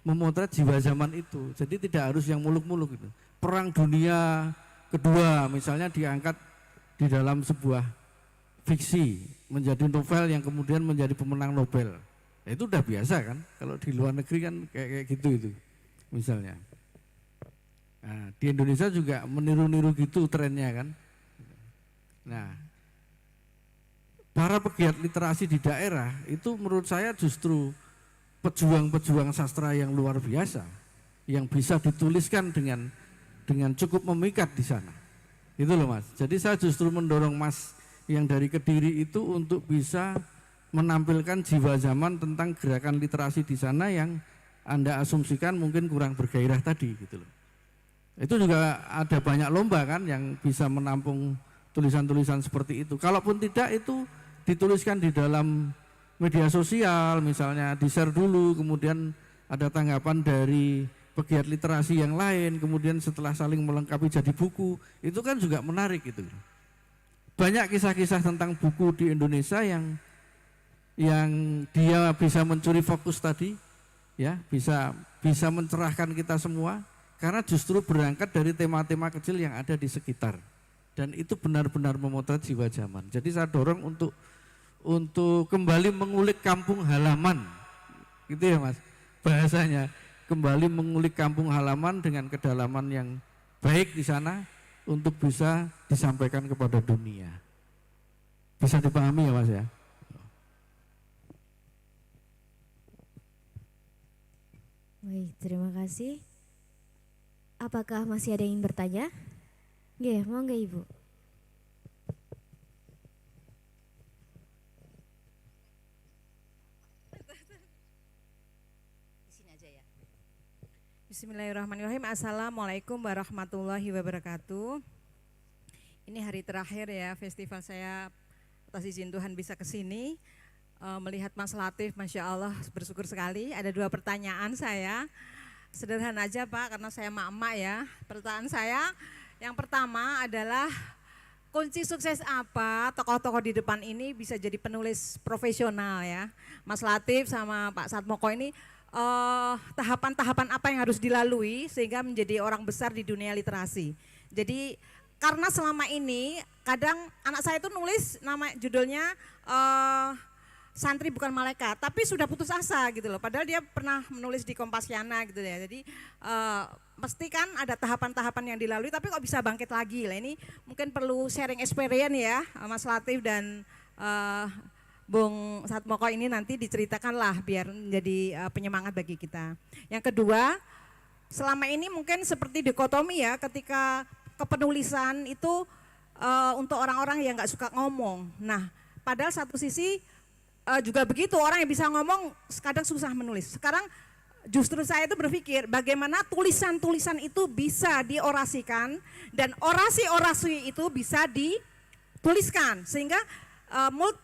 memotret jiwa zaman itu. Jadi tidak harus yang muluk-muluk gitu. Perang Dunia Kedua misalnya diangkat di dalam sebuah fiksi menjadi novel yang kemudian menjadi pemenang Nobel. Nah, itu udah biasa kan, kalau di luar negeri kan kayak gitu itu misalnya. Nah, di Indonesia juga meniru-niru gitu trennya kan. Nah, para pegiat literasi di daerah itu menurut saya justru pejuang-pejuang sastra yang luar biasa, yang bisa dituliskan dengan cukup memikat di sana. Itu loh Mas. Jadi saya justru mendorong Mas yang dari Kediri itu untuk bisa menampilkan jiwa zaman tentang gerakan literasi di sana yang Anda asumsikan mungkin kurang bergairah tadi gitu loh. Itu juga ada banyak lomba kan yang bisa menampung tulisan-tulisan seperti itu. Kalaupun tidak, itu dituliskan di dalam media sosial, misalnya di-share dulu, kemudian ada tanggapan dari pegiat literasi yang lain, kemudian setelah saling melengkapi jadi buku, itu kan juga menarik gitu. Banyak kisah-kisah tentang buku di Indonesia yang dia bisa mencuri fokus tadi, ya, bisa mencerahkan kita semua, karena justru berangkat dari tema-tema kecil yang ada di sekitar. Dan itu benar-benar memotret jiwa zaman. Jadi saya dorong untuk kembali mengulik kampung halaman, gitu ya Mas, bahasanya. Kembali mengulik kampung halaman dengan kedalaman yang baik di sana untuk bisa disampaikan kepada dunia. Bisa dipahami ya Mas ya?
Baik, terima kasih. Apakah masih ada yang ingin bertanya? Nggih, monggo Ibu.
Bismillahirrahmanirrahim. Assalamualaikum warahmatullahi wabarakatuh. Ini hari terakhir ya festival saya, atas izin Tuhan bisa ke sini melihat Mas Latif, Masya Allah bersyukur sekali. Ada 2 pertanyaan saya, sederhana aja Pak karena saya emak-emak ya. Pertanyaan saya yang pertama adalah kunci sukses apa tokoh-tokoh di depan ini bisa jadi penulis profesional ya. Mas Latif sama Pak Satmoko ini tahapan-tahapan apa yang harus dilalui sehingga menjadi orang besar di dunia literasi. Jadi karena selama ini kadang anak saya itu nulis nama judulnya Santri Bukan Malaikat, tapi sudah putus asa gitu loh. Padahal dia pernah menulis di Kompasiana gitu ya. Jadi mesti kan ada tahapan-tahapan yang dilalui, tapi kok bisa bangkit lagi lah. Ini mungkin perlu sharing experience ya, Mas Latif dan Bung Satmoko ini nanti diceritakanlah biar menjadi penyemangat bagi kita. Yang kedua, selama ini mungkin seperti dikotomi ya, ketika kepenulisan itu untuk orang-orang yang nggak suka ngomong. Nah, padahal satu sisi juga begitu, orang yang bisa ngomong kadang susah menulis. Sekarang justru saya itu berpikir bagaimana tulisan-tulisan itu bisa diorasikan dan orasi-orasi itu bisa dituliskan sehingga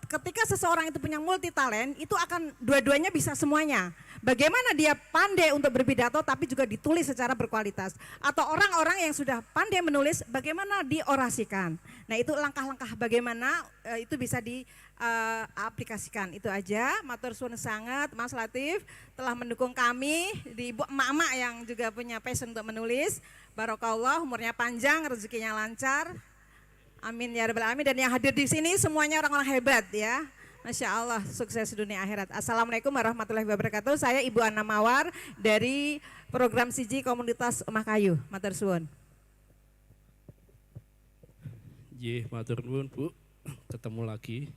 ketika seseorang itu punya multi talent itu akan dua-duanya bisa semuanya. Bagaimana dia pandai untuk berpidato tapi juga ditulis secara berkualitas. Atau orang-orang yang sudah pandai menulis bagaimana diorasikan. Nah itu langkah-langkah bagaimana itu bisa diaplikasikan. Itu aja, matur suwun sangat Mas Latif telah mendukung kami, di ibu emak-emak yang juga punya passion untuk menulis. Barokallah, umurnya panjang, rezekinya lancar. Amin ya rabbal alamin, dan yang hadir di sini semuanya orang-orang hebat ya. Masya Allah, sukses dunia akhirat. Assalamualaikum warahmatullahi wabarakatuh. Saya Ibu Ana Mawar dari program Siji Komunitas Omah Kayu. Matur suwun.
Nggih, matur nuwun Bu. Ketemu lagi.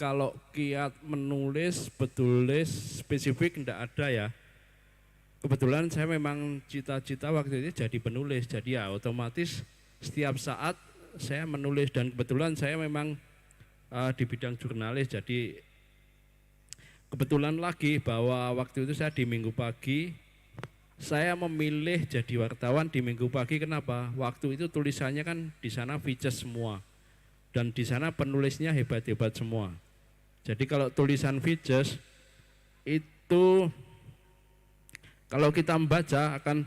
Kalau kiat menulis, betulis spesifik enggak ada ya. Kebetulan saya memang cita-cita waktu itu jadi penulis. Jadi ya otomatis setiap saat saya menulis dan kebetulan saya memang di bidang jurnalis, jadi kebetulan lagi bahwa waktu itu saya di Minggu Pagi, saya memilih jadi wartawan di Minggu Pagi. Kenapa? Waktu itu tulisannya kan di sana features semua dan di sana penulisnya hebat-hebat semua. Jadi kalau tulisan features itu kalau kita membaca akan,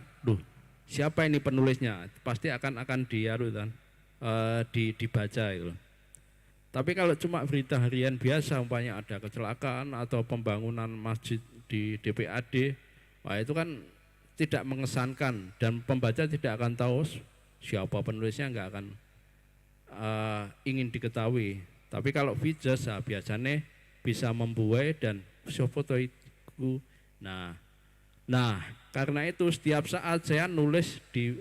siapa ini penulisnya? Pasti akan dibaca itu. Tapi kalau cuma berita harian biasa, umpamanya ada kecelakaan atau pembangunan masjid di DPAD, wah itu kan tidak mengesankan dan pembaca tidak akan tahu siapa penulisnya, nggak akan ingin diketahui. Tapi kalau features biasanya bisa membuai dan foto itu. Nah Karena itu setiap saat saya nulis di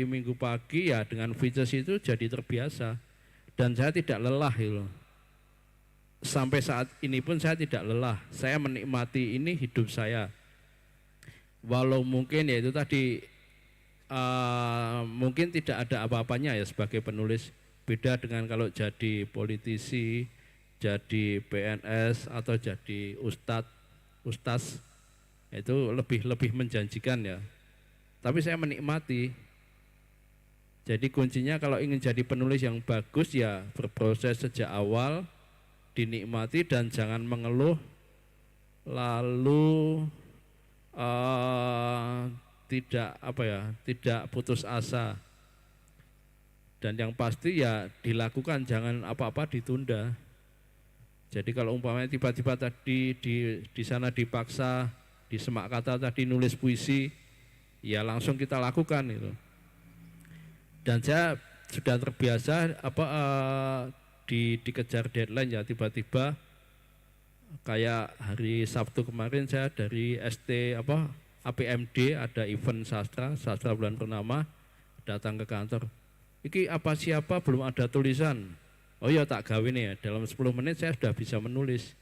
minggu pagi ya dengan Vices itu jadi terbiasa dan saya tidak lelah gitu. Sampai saat ini pun saya tidak lelah. Saya menikmati ini hidup saya. Walau mungkin ya itu tadi mungkin tidak ada apa-apanya ya sebagai penulis. Beda dengan kalau jadi politisi, jadi PNS atau jadi ustaz itu lebih menjanjikan ya. Tapi saya menikmati. Jadi kuncinya kalau ingin jadi penulis yang bagus ya berproses sejak awal, dinikmati dan jangan mengeluh, lalu tidak putus asa. Dan yang pasti ya dilakukan, jangan apa-apa ditunda. Jadi kalau umpamanya tiba-tiba tadi di sana dipaksa, di Semak Kata tadi nulis puisi, ya langsung kita lakukan itu. Dan saya sudah terbiasa dikejar deadline ya, tiba-tiba kayak hari Sabtu kemarin saya dari APMD ada event sastra bulan purnama, datang ke kantor. Iki apa siapa belum ada tulisan. Oh iya tak gawe nih ya, dalam 10 menit saya sudah bisa menulis.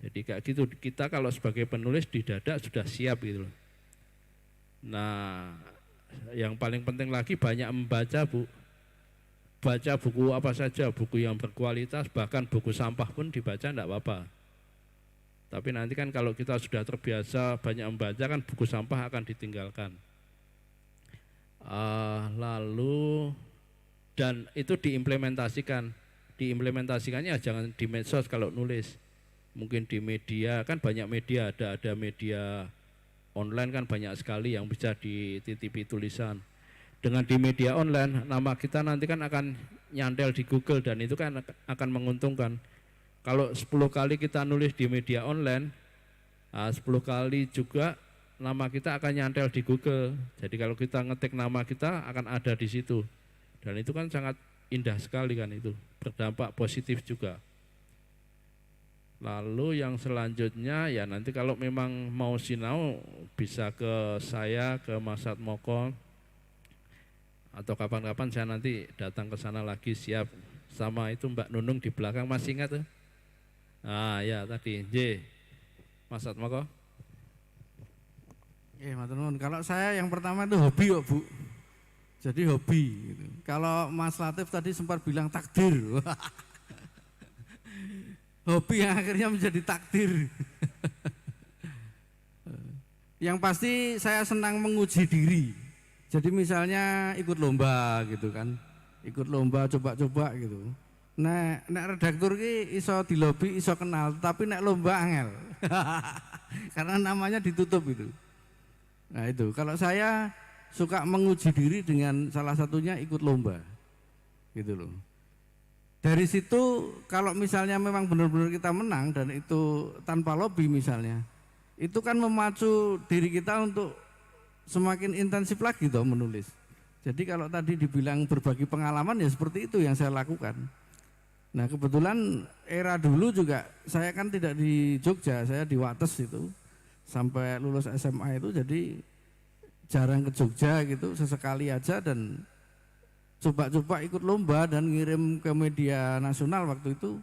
Jadi kayak gitu, kita kalau sebagai penulis di dada sudah siap gitu loh. Nah, yang paling penting lagi banyak membaca, Bu. Baca buku apa saja, buku yang berkualitas, bahkan buku sampah pun dibaca enggak apa-apa. Tapi nanti kan kalau kita sudah terbiasa banyak membaca kan buku sampah akan ditinggalkan. Lalu dan itu diimplementasikannya jangan di medsos kalau nulis. Mungkin di media, kan banyak media, ada media online kan banyak sekali yang bisa dititipi tulisan. Dengan di media online, nama kita nanti kan akan nyantel di Google dan itu kan akan menguntungkan. Kalau 10 kali kita nulis di media online, 10 kali juga nama kita akan nyantel di Google. Jadi kalau kita ngetik nama kita akan ada di situ. Dan itu kan sangat indah sekali kan itu, berdampak positif juga. Lalu yang selanjutnya ya nanti kalau memang mau sinau bisa ke saya, ke Mas Satmoko, atau kapan-kapan saya nanti datang ke sana lagi siap. Sama itu Mbak Nunung di belakang, masih ingat tuh? Ya tadi, Mas Satmoko.
Matur nuwun. Kalau saya yang pertama itu hobi kok, Bu. Jadi hobi gitu. Kalau Mas Latif tadi sempat bilang takdir. Hobi yang akhirnya menjadi takdir. Yang pasti saya senang menguji diri. Jadi misalnya ikut lomba gitu kan. Ikut lomba coba-coba gitu. Nek redaktur ki iso dilobi, iso kenal, tapi nek lomba angel. Karena namanya ditutup itu. Nah itu, kalau saya suka menguji diri dengan salah satunya ikut lomba. Gitu loh. Dari situ kalau misalnya memang benar-benar kita menang dan itu tanpa lobby misalnya, itu kan memacu diri kita untuk semakin intensif lagi toh menulis. Jadi kalau tadi dibilang berbagi pengalaman ya seperti itu yang saya lakukan. Nah kebetulan era dulu juga saya kan tidak di Jogja, saya di Wates itu sampai lulus SMA itu, jadi jarang ke Jogja gitu, sesekali aja dan coba-coba ikut lomba dan ngirim ke media nasional waktu itu.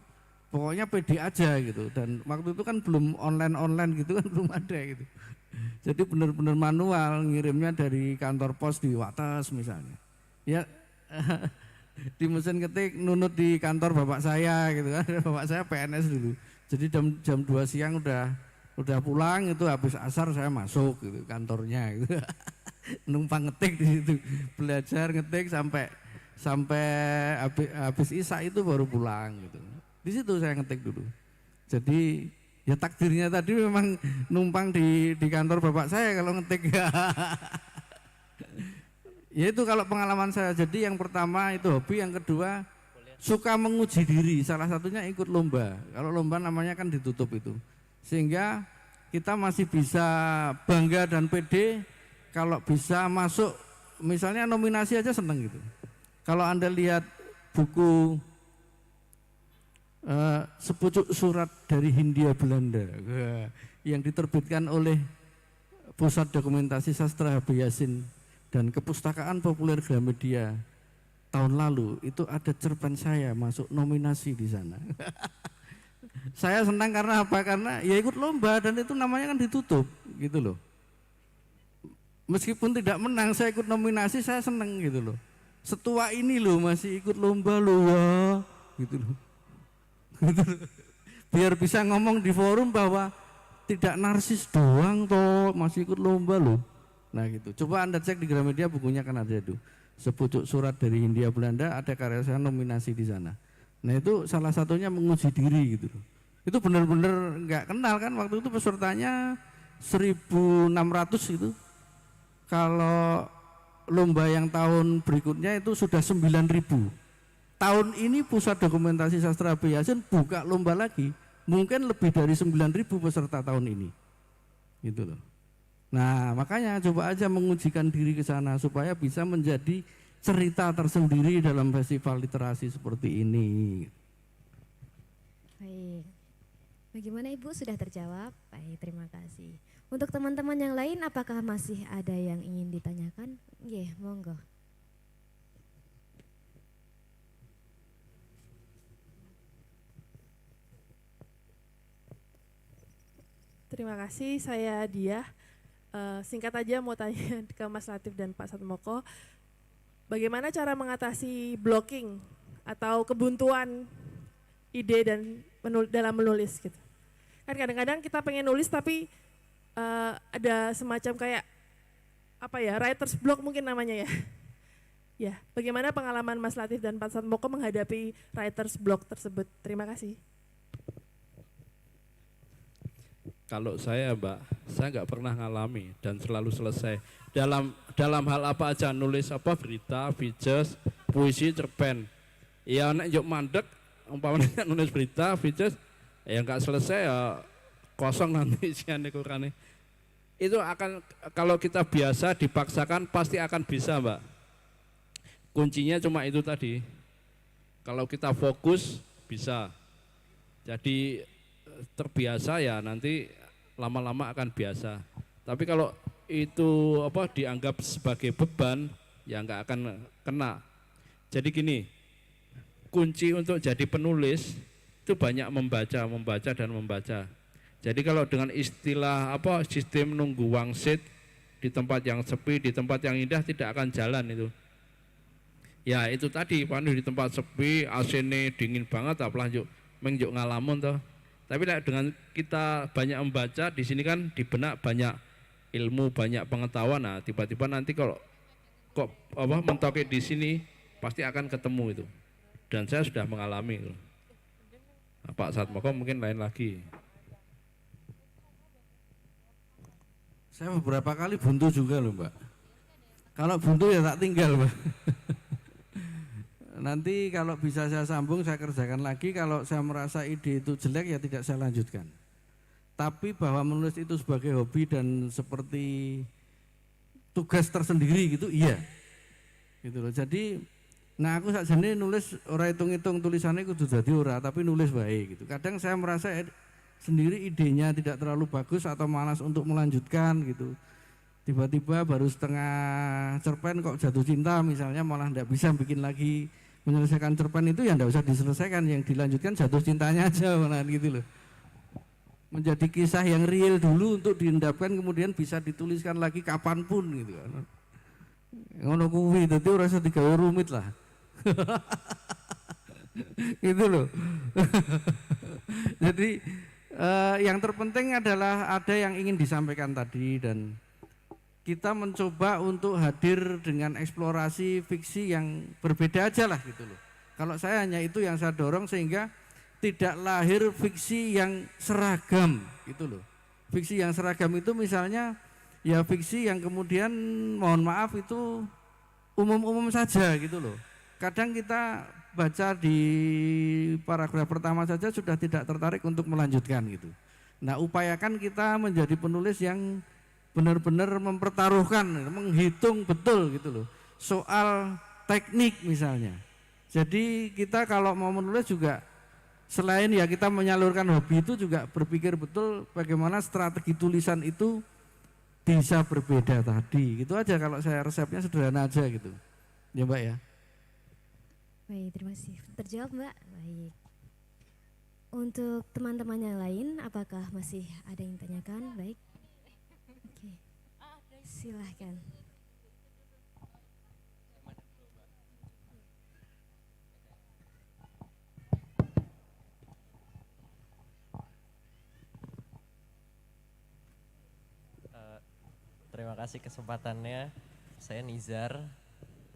Pokoknya pede aja gitu, dan waktu itu kan belum online gitu kan, belum ada gitu. Jadi benar-benar manual, ngirimnya dari kantor pos di Wates misalnya. Ya di mesin ketik nunut di kantor bapak saya gitu kan. Bapak saya PNS dulu. Jadi jam 2 siang udah pulang, itu habis asar saya masuk gitu kantornya gitu. Numpang ngetik di situ, belajar ngetik sampai habis isya itu baru pulang gitu. Di situ saya ngetik dulu. Jadi ya takdirnya tadi memang numpang di kantor bapak saya kalau ngetik. Ya itu kalau pengalaman saya. Jadi yang pertama itu hobi, yang kedua suka menguji diri. Salah satunya ikut lomba. Kalau lomba namanya kan ditutup itu. Sehingga kita masih bisa bangga dan pede kalau bisa masuk, misalnya nominasi aja seneng gitu. Kalau Anda lihat buku Sepucuk Surat dari Hindia Belanda yang diterbitkan oleh Pusat Dokumentasi Sastra HB Yasin dan Kepustakaan Populer Gramedia tahun lalu itu ada cerpen saya masuk nominasi di sana. Saya senang karena apa? Karena ya ikut lomba dan itu namanya kan ditutup gitu loh. Meskipun tidak menang, saya ikut nominasi, saya senang gitu loh. Setua ini loh masih ikut lomba loh, wah, gitu loh. Gitu loh. Biar bisa ngomong di forum bahwa tidak narsis doang toh, masih ikut lomba loh. Nah gitu. Coba Anda cek di Gramedia, bukunya kan ada itu. Sepucuk surat dari Hindia Belanda, ada karya saya nominasi di sana. Nah itu salah satunya menguji diri gitu loh. Itu benar-benar nggak kenal kan, waktu itu pesertanya 1.600 itu. Kalau lomba yang tahun berikutnya itu sudah 9.000. Tahun ini Pusat Dokumentasi Sastra HB Yasin buka lomba lagi. Mungkin lebih dari 9.000 peserta tahun ini. Gitu loh. Nah, makanya coba aja mengujikan diri ke sana supaya bisa menjadi cerita tersendiri dalam festival literasi seperti ini.
Baik. Bagaimana Ibu, sudah terjawab? Baik, terima kasih. Untuk teman-teman yang lain, apakah masih ada yang ingin ditanyakan? Nggih, monggo.
Terima kasih, saya Diah. Singkat aja mau tanya ke Mas Latif dan Pak Satmoko, bagaimana cara mengatasi blocking atau kebuntuan ide dan dalam menulis gitu? Kan kadang-kadang kita pengen nulis tapi ada semacam kayak apa ya, writer's block mungkin namanya ya. Ya, bagaimana pengalaman Mas Latif dan Pak Satmoko menghadapi writer's block tersebut? Terima kasih.
Kalau saya Mbak, saya nggak pernah ngalami dan selalu selesai. Dalam hal apa aja, nulis apa, berita, features, puisi, cerpen. Ya nek yuk mandek, umpamanya nulis berita, features, ya nggak selesai ya kosong nanti isiannya kurangnya. Itu akan, kalau kita biasa dipaksakan pasti akan bisa Mbak. Kuncinya cuma itu tadi. Kalau kita fokus bisa. Jadi terbiasa ya nanti lama-lama akan biasa. Tapi kalau itu apa dianggap sebagai beban ya nggak akan kena. Jadi gini, kunci untuk jadi penulis itu banyak membaca dan membaca. Jadi kalau dengan istilah apa sistem nunggu wangsit di tempat yang sepi, di tempat yang indah tidak akan jalan itu. Ya itu tadi, pandu di tempat sepi, AC-ne dingin banget, apalagi menjuk ngalamun toh. Tapi dengan kita banyak membaca, di sini kan di benak banyak ilmu, banyak pengetahuan. Nah, tiba-tiba nanti kalau kok apa mentokin di sini pasti akan ketemu itu. Dan saya sudah mengalami itu. Nah, Pak Satmoko mungkin lain lagi.
Saya beberapa kali buntu juga loh Mbak. Kalau buntu ya tak tinggal Mbak. Nanti kalau bisa saya sambung saya kerjakan lagi, kalau saya merasa ide itu jelek ya tidak saya lanjutkan. Tapi bahwa menulis itu sebagai hobi dan seperti tugas tersendiri gitu, iya. Gitu loh. Jadi nah aku saat ini nulis ora hitung-hitung tulisannya kudu dadi ora, tapi nulis baik gitu. Kadang saya merasa sendiri idenya tidak terlalu bagus atau malas untuk melanjutkan gitu. Tiba-tiba baru setengah cerpen kok jatuh cinta misalnya, malah tidak bisa bikin lagi. Menyelesaikan cerpen itu ya enggak usah diselesaikan, yang dilanjutkan jatuh cintanya aja malah gitu loh. Menjadi kisah yang real dulu untuk diendapkan kemudian bisa dituliskan lagi kapanpun gitu kan. Ngono kuwi dadi ora usah digawe rumit lah. Gitu loh. Jadi yang terpenting adalah ada yang ingin disampaikan tadi dan kita mencoba untuk hadir dengan eksplorasi fiksi yang berbeda aja lah gitu loh. Kalau saya hanya itu yang saya dorong sehingga tidak lahir fiksi yang seragam gitu loh. Fiksi yang seragam itu misalnya ya fiksi yang kemudian mohon maaf itu umum-umum saja gitu loh. Kadang kita baca di paragraf pertama saja sudah tidak tertarik untuk melanjutkan gitu. Nah upayakan kita menjadi penulis yang benar-benar mempertaruhkan, menghitung betul gitu loh. Soal teknik misalnya. Jadi kita kalau mau menulis juga selain ya kita menyalurkan hobi itu juga berpikir betul bagaimana strategi tulisan itu bisa berbeda tadi. Gitu aja kalau saya resepnya sederhana aja gitu. Ya Mbak ya.
Baik, terima kasih. Terjawab Mbak. Baik. Untuk teman-teman yang lain, apakah masih ada yang tanyakan? Baik. Oke. Silahkan.
Terima kasih kesempatannya. Saya Nizar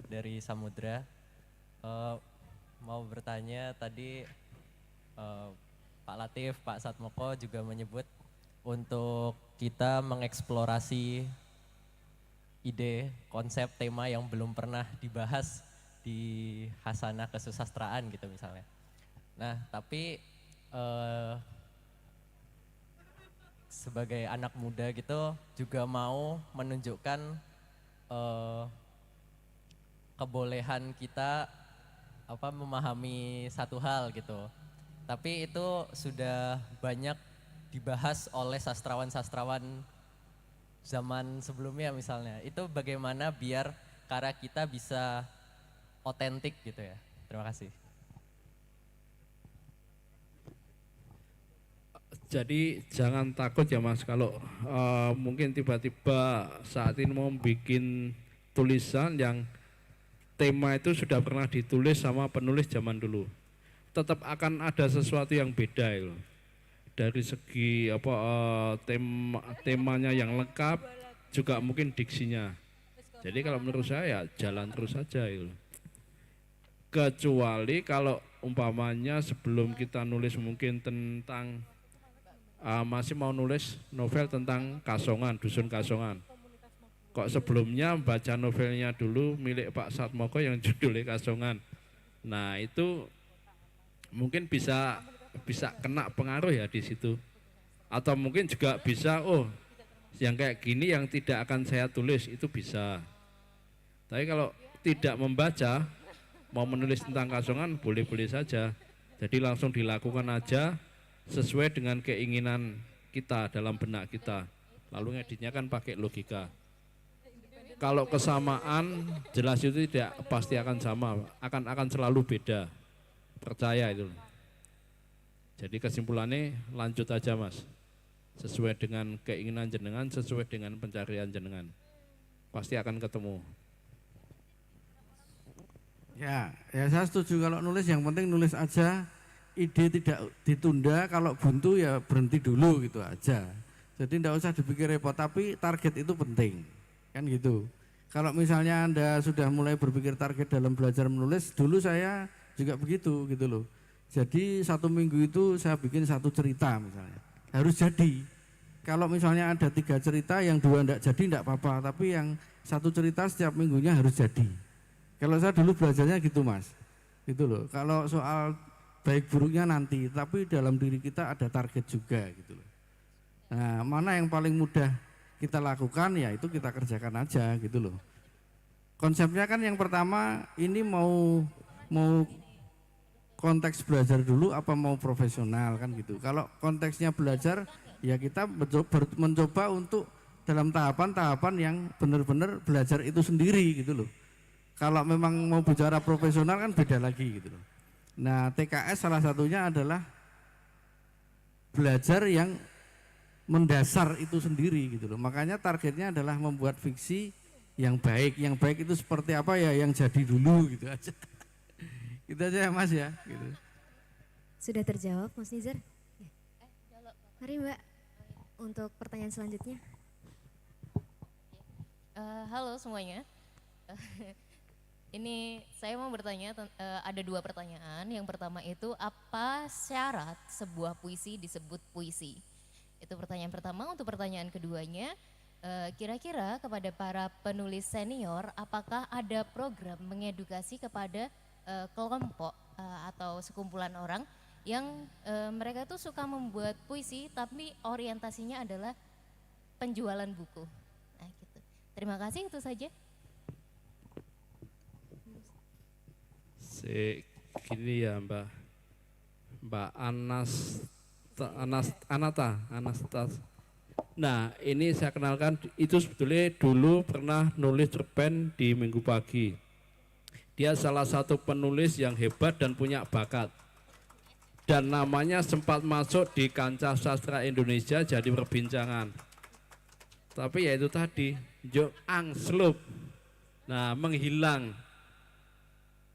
dari Samudra. Mau bertanya tadi Pak Latif, Pak Satmoko juga menyebut untuk kita mengeksplorasi ide, konsep, tema yang belum pernah dibahas di Hasanah Kesusastraan gitu misalnya. Nah, tapi sebagai anak muda gitu juga mau menunjukkan kebolehan kita memahami satu hal gitu. Tapi itu sudah banyak dibahas oleh sastrawan-sastrawan zaman sebelumnya misalnya. Itu bagaimana biar karya kita bisa otentik gitu ya. Terima kasih.
Jadi jangan takut ya Mas kalau mungkin tiba-tiba saat ini mau bikin tulisan yang tema itu sudah pernah ditulis sama penulis zaman dulu. Tetap akan ada sesuatu yang beda itu. Dari segi temanya yang lengkap, juga mungkin diksinya. Jadi kalau menurut saya jalan terus saja itu. Kecuali kalau umpamanya sebelum kita nulis mungkin tentang masih mau nulis novel tentang Kasongan, Dusun Kasongan. Kok sebelumnya baca novelnya dulu milik Pak Satmoko yang judulnya Kasongan. Nah itu mungkin bisa kena pengaruh ya di situ. Atau mungkin juga bisa, yang kayak gini yang tidak akan saya tulis itu bisa. Tapi kalau tidak membaca, mau menulis tentang Kasongan boleh-boleh saja. Jadi langsung dilakukan aja sesuai dengan keinginan kita dalam benak kita. Lalu ngeditnya kan pakai logika. Kalau kesamaan jelas itu tidak pasti akan sama, akan selalu beda. Percaya itu. Jadi kesimpulannya lanjut aja Mas. Sesuai dengan keinginan jenengan, sesuai dengan pencarian jenengan. Pasti akan ketemu.
Ya saya setuju kalau nulis yang penting nulis aja. Ide tidak ditunda, kalau buntu ya berhenti dulu gitu aja. Jadi tidak usah dipikir repot, tapi target itu penting. Kan gitu. Kalau misalnya Anda sudah mulai berpikir target dalam belajar menulis, dulu saya juga begitu gitu loh. Jadi 1 minggu itu saya bikin 1 cerita misalnya, harus jadi. Kalau misalnya ada 3 cerita, yang 2 enggak jadi enggak apa-apa, tapi yang 1 cerita setiap minggunya harus jadi. Kalau saya dulu belajarnya gitu Mas, gitu loh. Kalau soal baik buruknya nanti, tapi dalam diri kita ada target juga gitu loh. Nah, mana yang paling mudah kita lakukan ya itu kita kerjakan aja gitu loh. Konsepnya kan yang pertama ini mau konteks belajar dulu apa mau profesional kan gitu. Kalau konteksnya belajar ya kita mencoba untuk dalam tahapan-tahapan yang benar-benar belajar itu sendiri gitu loh. Kalau memang mau bicara profesional kan beda lagi gitu loh. Nah TKS salah satunya adalah belajar yang mendasar itu sendiri gitu loh. Makanya targetnya adalah membuat fiksi yang baik. Yang baik itu seperti apa ya, yang jadi dulu gitu aja. Gitu aja ya Mas ya. Gitu.
Sudah terjawab Mas Nizar? Mari Mbak untuk pertanyaan selanjutnya.
Halo semuanya. Ini saya mau bertanya, ada 2 pertanyaan. Yang pertama itu apa syarat sebuah puisi disebut puisi? Itu pertanyaan pertama. Untuk pertanyaan keduanya, kira-kira kepada para penulis senior, apakah ada program mengedukasi kepada kelompok atau sekumpulan orang yang mereka tuh suka membuat puisi tapi orientasinya adalah penjualan buku. Nah, gitu. Terima kasih, itu saja.
Gini ya Mbak Anasta. Nah, ini saya kenalkan, itu sebetulnya dulu pernah nulis cerpen di Minggu Pagi. Dia salah satu penulis yang hebat dan punya bakat. Dan namanya sempat masuk di kancah sastra Indonesia jadi perbincangan. Tapi ya itu tadi, angslup. Nah, menghilang.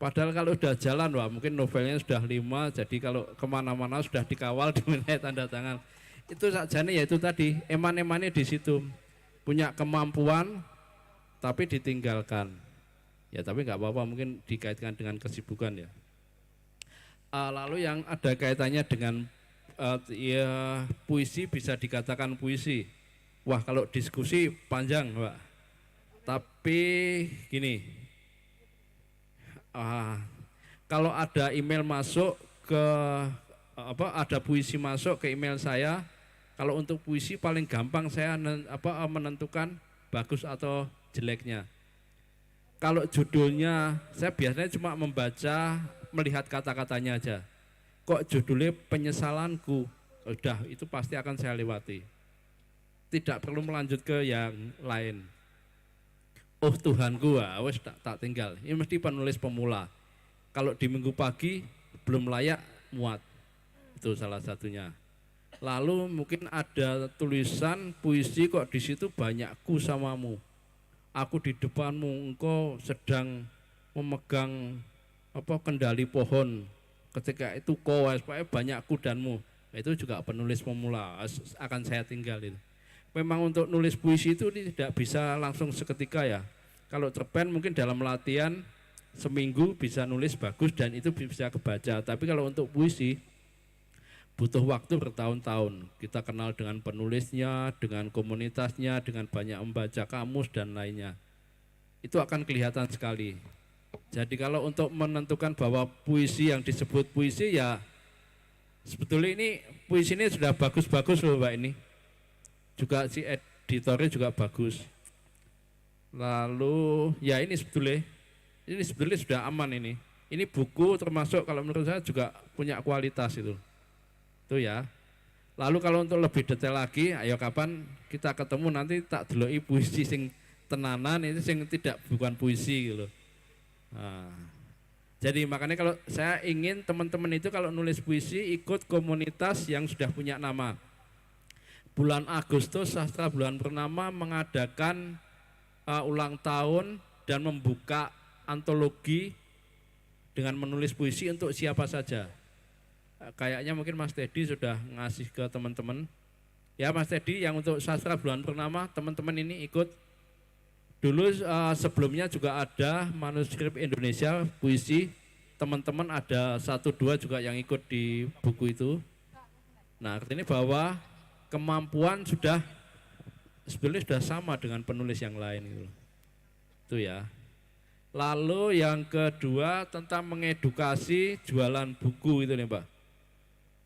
Padahal kalau sudah jalan, wah mungkin novelnya sudah 5, jadi kalau kemana-mana sudah dikawal diminta tanda tangan. Itu saja nih, ya itu tadi, eman-emannya di situ. Punya kemampuan, tapi ditinggalkan. Ya tapi nggak apa-apa, mungkin dikaitkan dengan kesibukan ya. Lalu yang ada kaitannya dengan ya, puisi, bisa dikatakan puisi. Wah kalau diskusi panjang Pak. Tapi gini, kalau ada email masuk ke ada puisi masuk ke email saya, kalau untuk puisi paling gampang saya menentukan bagus atau jeleknya. Kalau judulnya saya biasanya cuma membaca, melihat kata-katanya aja. Kok judulnya penyesalanku, udah itu pasti akan saya lewati. Tidak perlu melanjut ke yang lain. Oh Tuhanku, wes tak tinggal. Ini mesti penulis pemula. Kalau di Minggu Pagi belum layak, muat. Itu salah satunya. Lalu mungkin ada tulisan puisi kok di situ banyakku samamu. Aku di depanmu, engkau sedang memegang kendali pohon. Ketika itu kau, supaya banyakku danmu. Itu juga penulis pemula, akan saya tinggal itu. Memang untuk nulis puisi itu tidak bisa langsung seketika ya. Kalau cerpen mungkin dalam latihan seminggu bisa nulis bagus dan itu bisa kebaca. Tapi kalau untuk puisi butuh waktu bertahun-tahun. Kita kenal dengan penulisnya, dengan komunitasnya, dengan banyak membaca kamus dan lainnya. Itu akan kelihatan sekali. Jadi kalau untuk menentukan bahwa puisi yang disebut puisi ya sebetulnya ini puisi ini sudah bagus-bagus loh Mbak ini. Juga si editornya juga bagus. Lalu ya ini sebetulnya sudah aman ini. Ini buku termasuk kalau menurut saya juga punya kualitas itu. Itu ya. Lalu kalau untuk lebih detail lagi, ayo kapan kita ketemu nanti tak deloki puisi sing tenanan itu sing bukan puisi gitu. Nah, jadi makanya kalau saya ingin teman-teman itu kalau nulis puisi ikut komunitas yang sudah punya nama. Bulan Agustus Sastra Bulan Purnama mengadakan ulang tahun dan membuka antologi dengan menulis puisi untuk siapa saja. Kayaknya mungkin Mas Teddy sudah ngasih ke teman-teman. Ya Mas Teddy yang untuk Sastra Bulan Purnama teman-teman ini ikut. Dulu sebelumnya juga ada manuskrip Indonesia puisi. Teman-teman ada 1-2 juga yang ikut di buku itu. Nah artinya bahwa kemampuan sebenarnya sudah sama dengan penulis yang lain gitu. Itu ya. Lalu yang kedua tentang mengedukasi jualan buku itu nih Pak.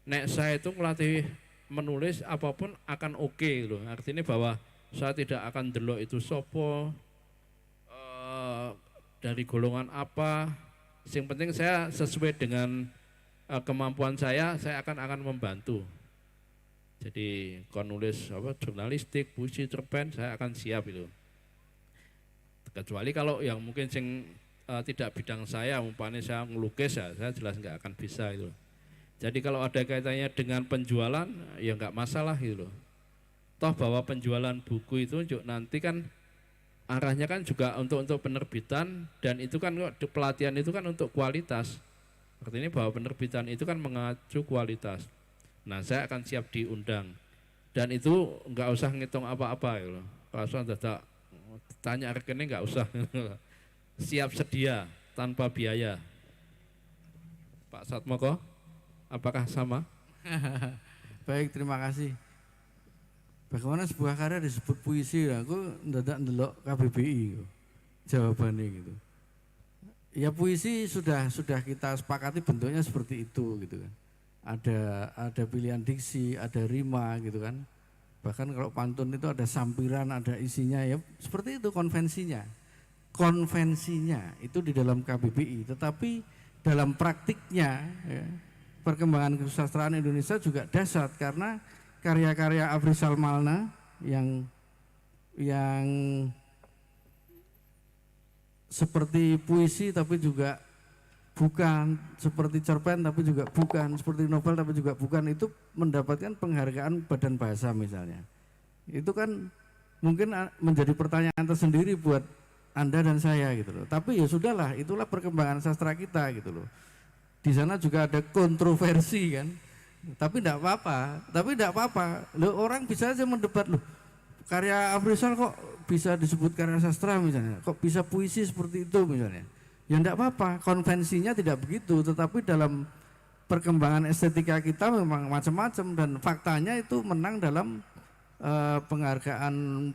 Nek saya itu melatih menulis apapun akan oke gitu. Artinya bahwa saya tidak akan delok itu sopo, dari golongan apa. Yang penting saya sesuai dengan kemampuan saya akan membantu. Jadi kalau nulis jurnalistik, puisi, cerpen, saya akan siap itu. Kecuali kalau yang mungkin tidak bidang saya, umpamanya saya ngelukis ya, saya jelas nggak akan bisa itu. Jadi kalau ada kaitannya dengan penjualan, ya nggak masalah gitu loh. Toh bahwa penjualan buku itu nanti kan arahnya kan juga untuk penerbitan dan itu kan pelatihan itu kan untuk kualitas. Artinya bahwa penerbitan itu kan mengacu kualitas. Nah saya akan siap diundang dan itu nggak usah ngitung apa-apa gitu loh. Kalau sudah tanya rekening nggak usah, siap sedia tanpa biaya. Pak Satmoko, apakah sama?
Baik, terima kasih. Bagaimana sebuah karya disebut puisi? Aku ndadak ndelok KBBI jawabannya gitu. Ya puisi sudah kita sepakati bentuknya seperti itu gitu kan. Ada pilihan diksi, ada rima gitu kan. Bahkan kalau pantun itu ada sampiran, ada isinya ya seperti itu konvensinya. Konvensinya itu di dalam KBBI, tetapi dalam praktiknya ya, perkembangan kesusastraan Indonesia juga dahsyat karena karya-karya Afrizal Malna yang seperti puisi tapi juga bukan, seperti cerpen tapi juga bukan, seperti novel tapi juga bukan, itu mendapatkan penghargaan Badan Bahasa misalnya. Itu kan mungkin menjadi pertanyaan tersendiri buat Anda dan saya gitu loh. Tapi ya sudahlah, itulah perkembangan sastra kita gitu loh. Di sana juga ada kontroversi kan. Tapi tidak apa-apa. Loh, orang bisa aja mendebat loh. Karya Afrizal kok bisa disebut karya sastra misalnya, kok bisa puisi seperti itu misalnya. Ya enggak apa-apa, konvensinya tidak begitu, tetapi dalam perkembangan estetika kita memang macam-macam dan faktanya itu menang dalam penghargaan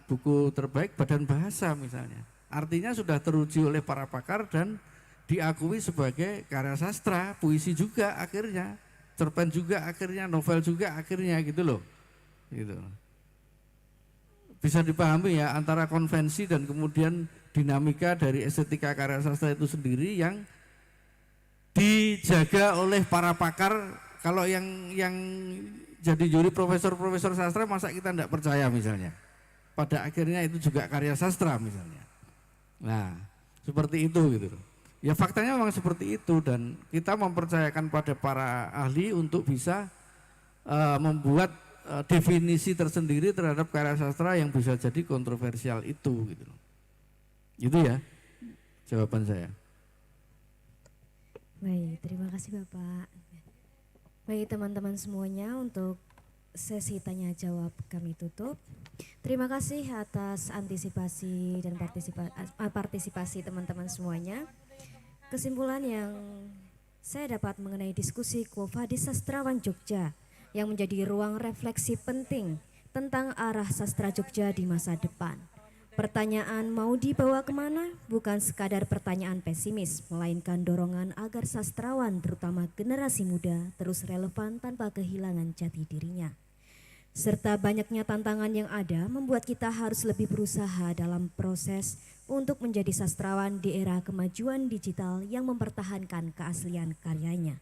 buku terbaik Badan Bahasa misalnya. Artinya sudah teruji oleh para pakar dan diakui sebagai karya sastra, puisi juga akhirnya, cerpen juga akhirnya, novel juga akhirnya gitu loh. Gitu. Bisa dipahami ya antara konvensi dan kemudian dinamika dari estetika karya sastra itu sendiri yang dijaga oleh para pakar. Kalau yang jadi juri profesor sastra, masa kita tidak percaya misalnya, pada akhirnya itu juga karya sastra misalnya. Nah seperti itu gitu. Ya faktanya memang seperti itu dan kita mempercayakan pada para ahli untuk bisa membuat definisi tersendiri terhadap karya sastra yang bisa jadi kontroversial itu gitu. Itu ya jawaban saya.
Baik, terima kasih Bapak. Baik teman-teman semuanya, untuk sesi tanya jawab kami tutup. Terima kasih atas antisipasi dan partisipasi teman-teman semuanya. Kesimpulan yang saya dapat mengenai diskusi Quo Vadis Sastrawan Jogja yang menjadi ruang refleksi penting tentang arah sastra Jogja di masa depan. Pertanyaan mau dibawa kemana bukan sekadar pertanyaan pesimis, melainkan dorongan agar sastrawan terutama generasi muda terus relevan tanpa kehilangan jati dirinya. Serta banyaknya tantangan yang ada membuat kita harus lebih berusaha dalam proses untuk menjadi sastrawan di era kemajuan digital yang mempertahankan keaslian karyanya.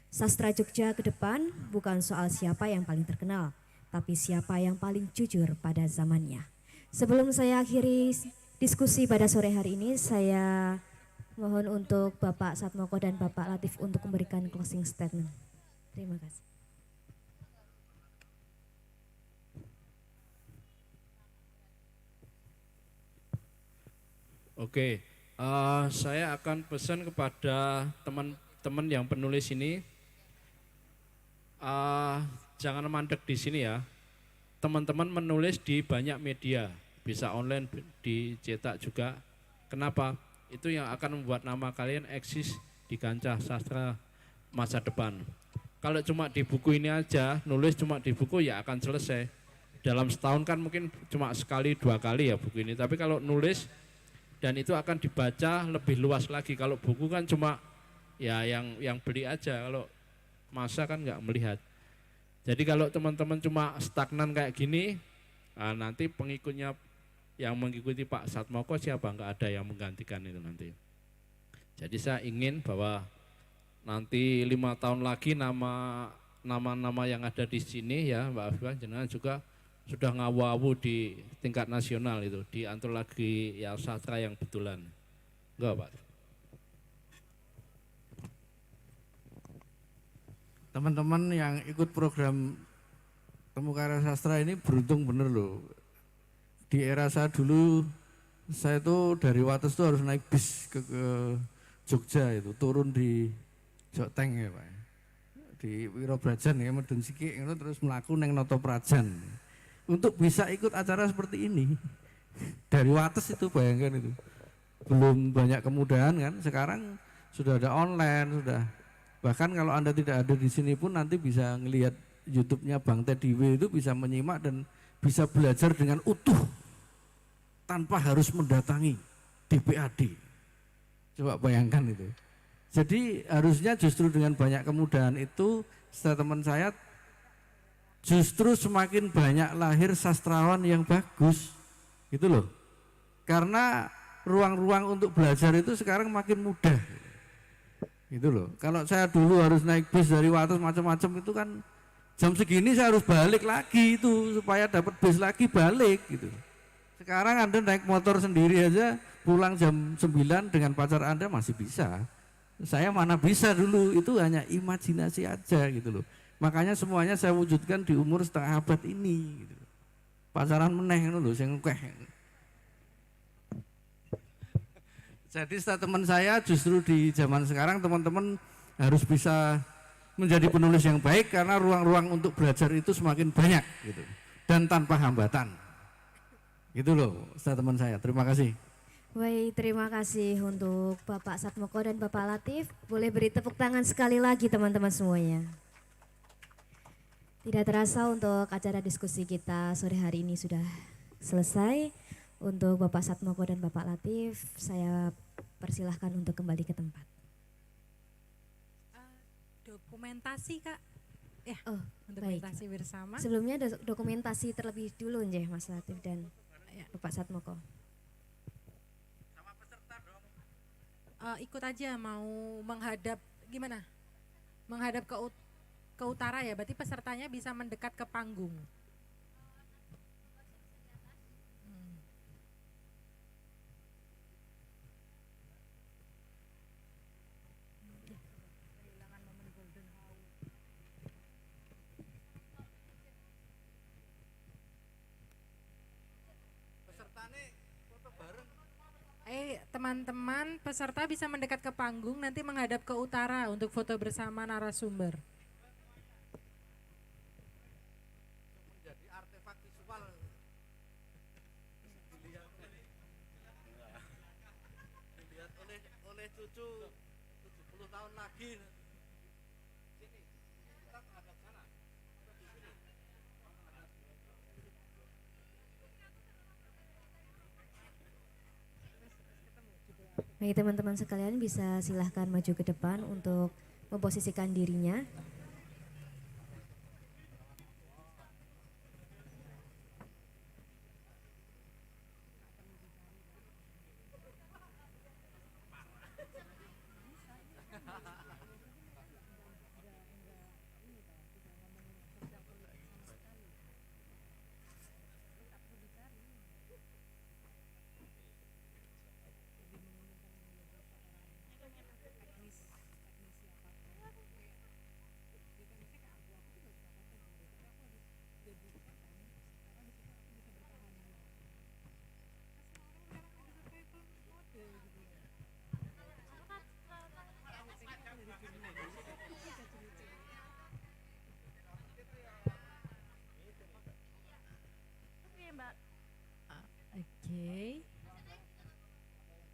Sastra Jogja ke depan bukan soal siapa yang paling terkenal, tapi siapa yang paling jujur pada zamannya. Sebelum saya akhiri diskusi pada sore hari ini, saya mohon untuk Bapak Satmoko dan Bapak Latif untuk memberikan closing statement. Terima kasih.
Oke, saya akan pesan kepada teman-teman yang penulis ini, jangan mandek di sini ya. Teman-teman menulis di banyak media, bisa online, dicetak juga. Kenapa? Itu yang akan membuat nama kalian eksis di kancah sastra masa depan. Kalau cuma di buku ini aja, nulis cuma di buku ya akan selesai. Dalam setahun kan mungkin cuma sekali 2 kali ya buku ini. Tapi kalau nulis dan itu akan dibaca lebih luas lagi. Kalau buku kan cuma ya yang beli aja, kalau masa kan nggak melihat. Jadi kalau teman-teman cuma stagnan kayak gini, nanti pengikutnya yang mengikuti Pak Satmoko siapa? Nggak ada yang menggantikan itu nanti. Jadi saya ingin bahwa nanti 5 tahun lagi nama-nama yang ada di sini ya Mbak Afifah jenengan juga sudah ngawu-awu di tingkat nasional itu, di antologi ya sastra yang betulan. Enggak Pak?
Teman-teman yang ikut program Temu Karya Sastra ini beruntung bener loh. Di era saya dulu, saya tuh dari Wates tuh harus naik bis ke Jogja itu, turun di Joteng ya Pak. Di Wirobrajan ya, Medun Sikik itu terus melaku neng Noto Prajan. Untuk bisa ikut acara seperti ini. Dari Wates itu bayangkan itu. Belum banyak kemudahan kan, sekarang sudah ada online, sudah. Bahkan kalau Anda tidak ada di sini pun nanti bisa ngelihat YouTube-nya Bang Tediwe itu bisa menyimak dan bisa belajar dengan utuh tanpa harus mendatangi DPAD. Coba bayangkan itu. Jadi harusnya justru dengan banyak kemudahan itu, teman saya justru semakin banyak lahir sastrawan yang bagus. Gitu loh. Karena ruang-ruang untuk belajar itu sekarang makin mudah. Gitu loh. Kalau saya dulu harus naik bis dari Wates macam-macam itu kan jam segini saya harus balik lagi itu supaya dapat bis lagi balik gitu. Sekarang Anda naik motor sendiri aja pulang jam 9 dengan pacar Anda masih bisa. Saya mana bisa dulu, itu hanya imajinasi aja gitu loh. Makanya semuanya saya wujudkan di umur setengah abad ini gitu. Pacaran meneh ngono lho sing akeh. Jadi teman saya justru di zaman sekarang teman-teman harus bisa menjadi penulis yang baik karena ruang-ruang untuk belajar itu semakin banyak gitu dan tanpa hambatan. Gitu loh, teman saya. Terima kasih.
Baik, terima kasih untuk Bapak Satmoko dan Bapak Latif. Boleh beri tepuk tangan sekali lagi teman-teman semuanya. Tidak terasa untuk acara diskusi kita sore hari ini sudah selesai. Untuk Bapak Satmoko dan Bapak Latif, saya persilahkan untuk kembali ke tempat.
Dokumentasi Kak. Ya,
Dokumentasi
baik. Bersama.
Sebelumnya dokumentasi terlebih dulu Njeh Mas Latif dan Bapak Satmoko.
Sama peserta dong. Ikut aja mau menghadap gimana? Menghadap ke utara ya, berarti pesertanya bisa mendekat ke panggung. Teman-teman peserta bisa mendekat ke panggung, nanti menghadap ke utara untuk foto bersama narasumber.
Menjadi artefak visual. Dilihat oleh cucu 70 tahun lagi. Sini, kita menghadap sana. Di sini.
Baik teman-teman sekalian bisa silahkan maju ke depan untuk memposisikan dirinya.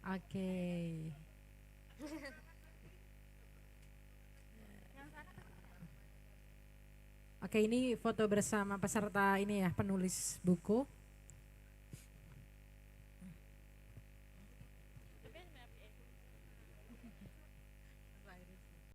Oke. Oke, ini foto bersama peserta ini ya, penulis buku.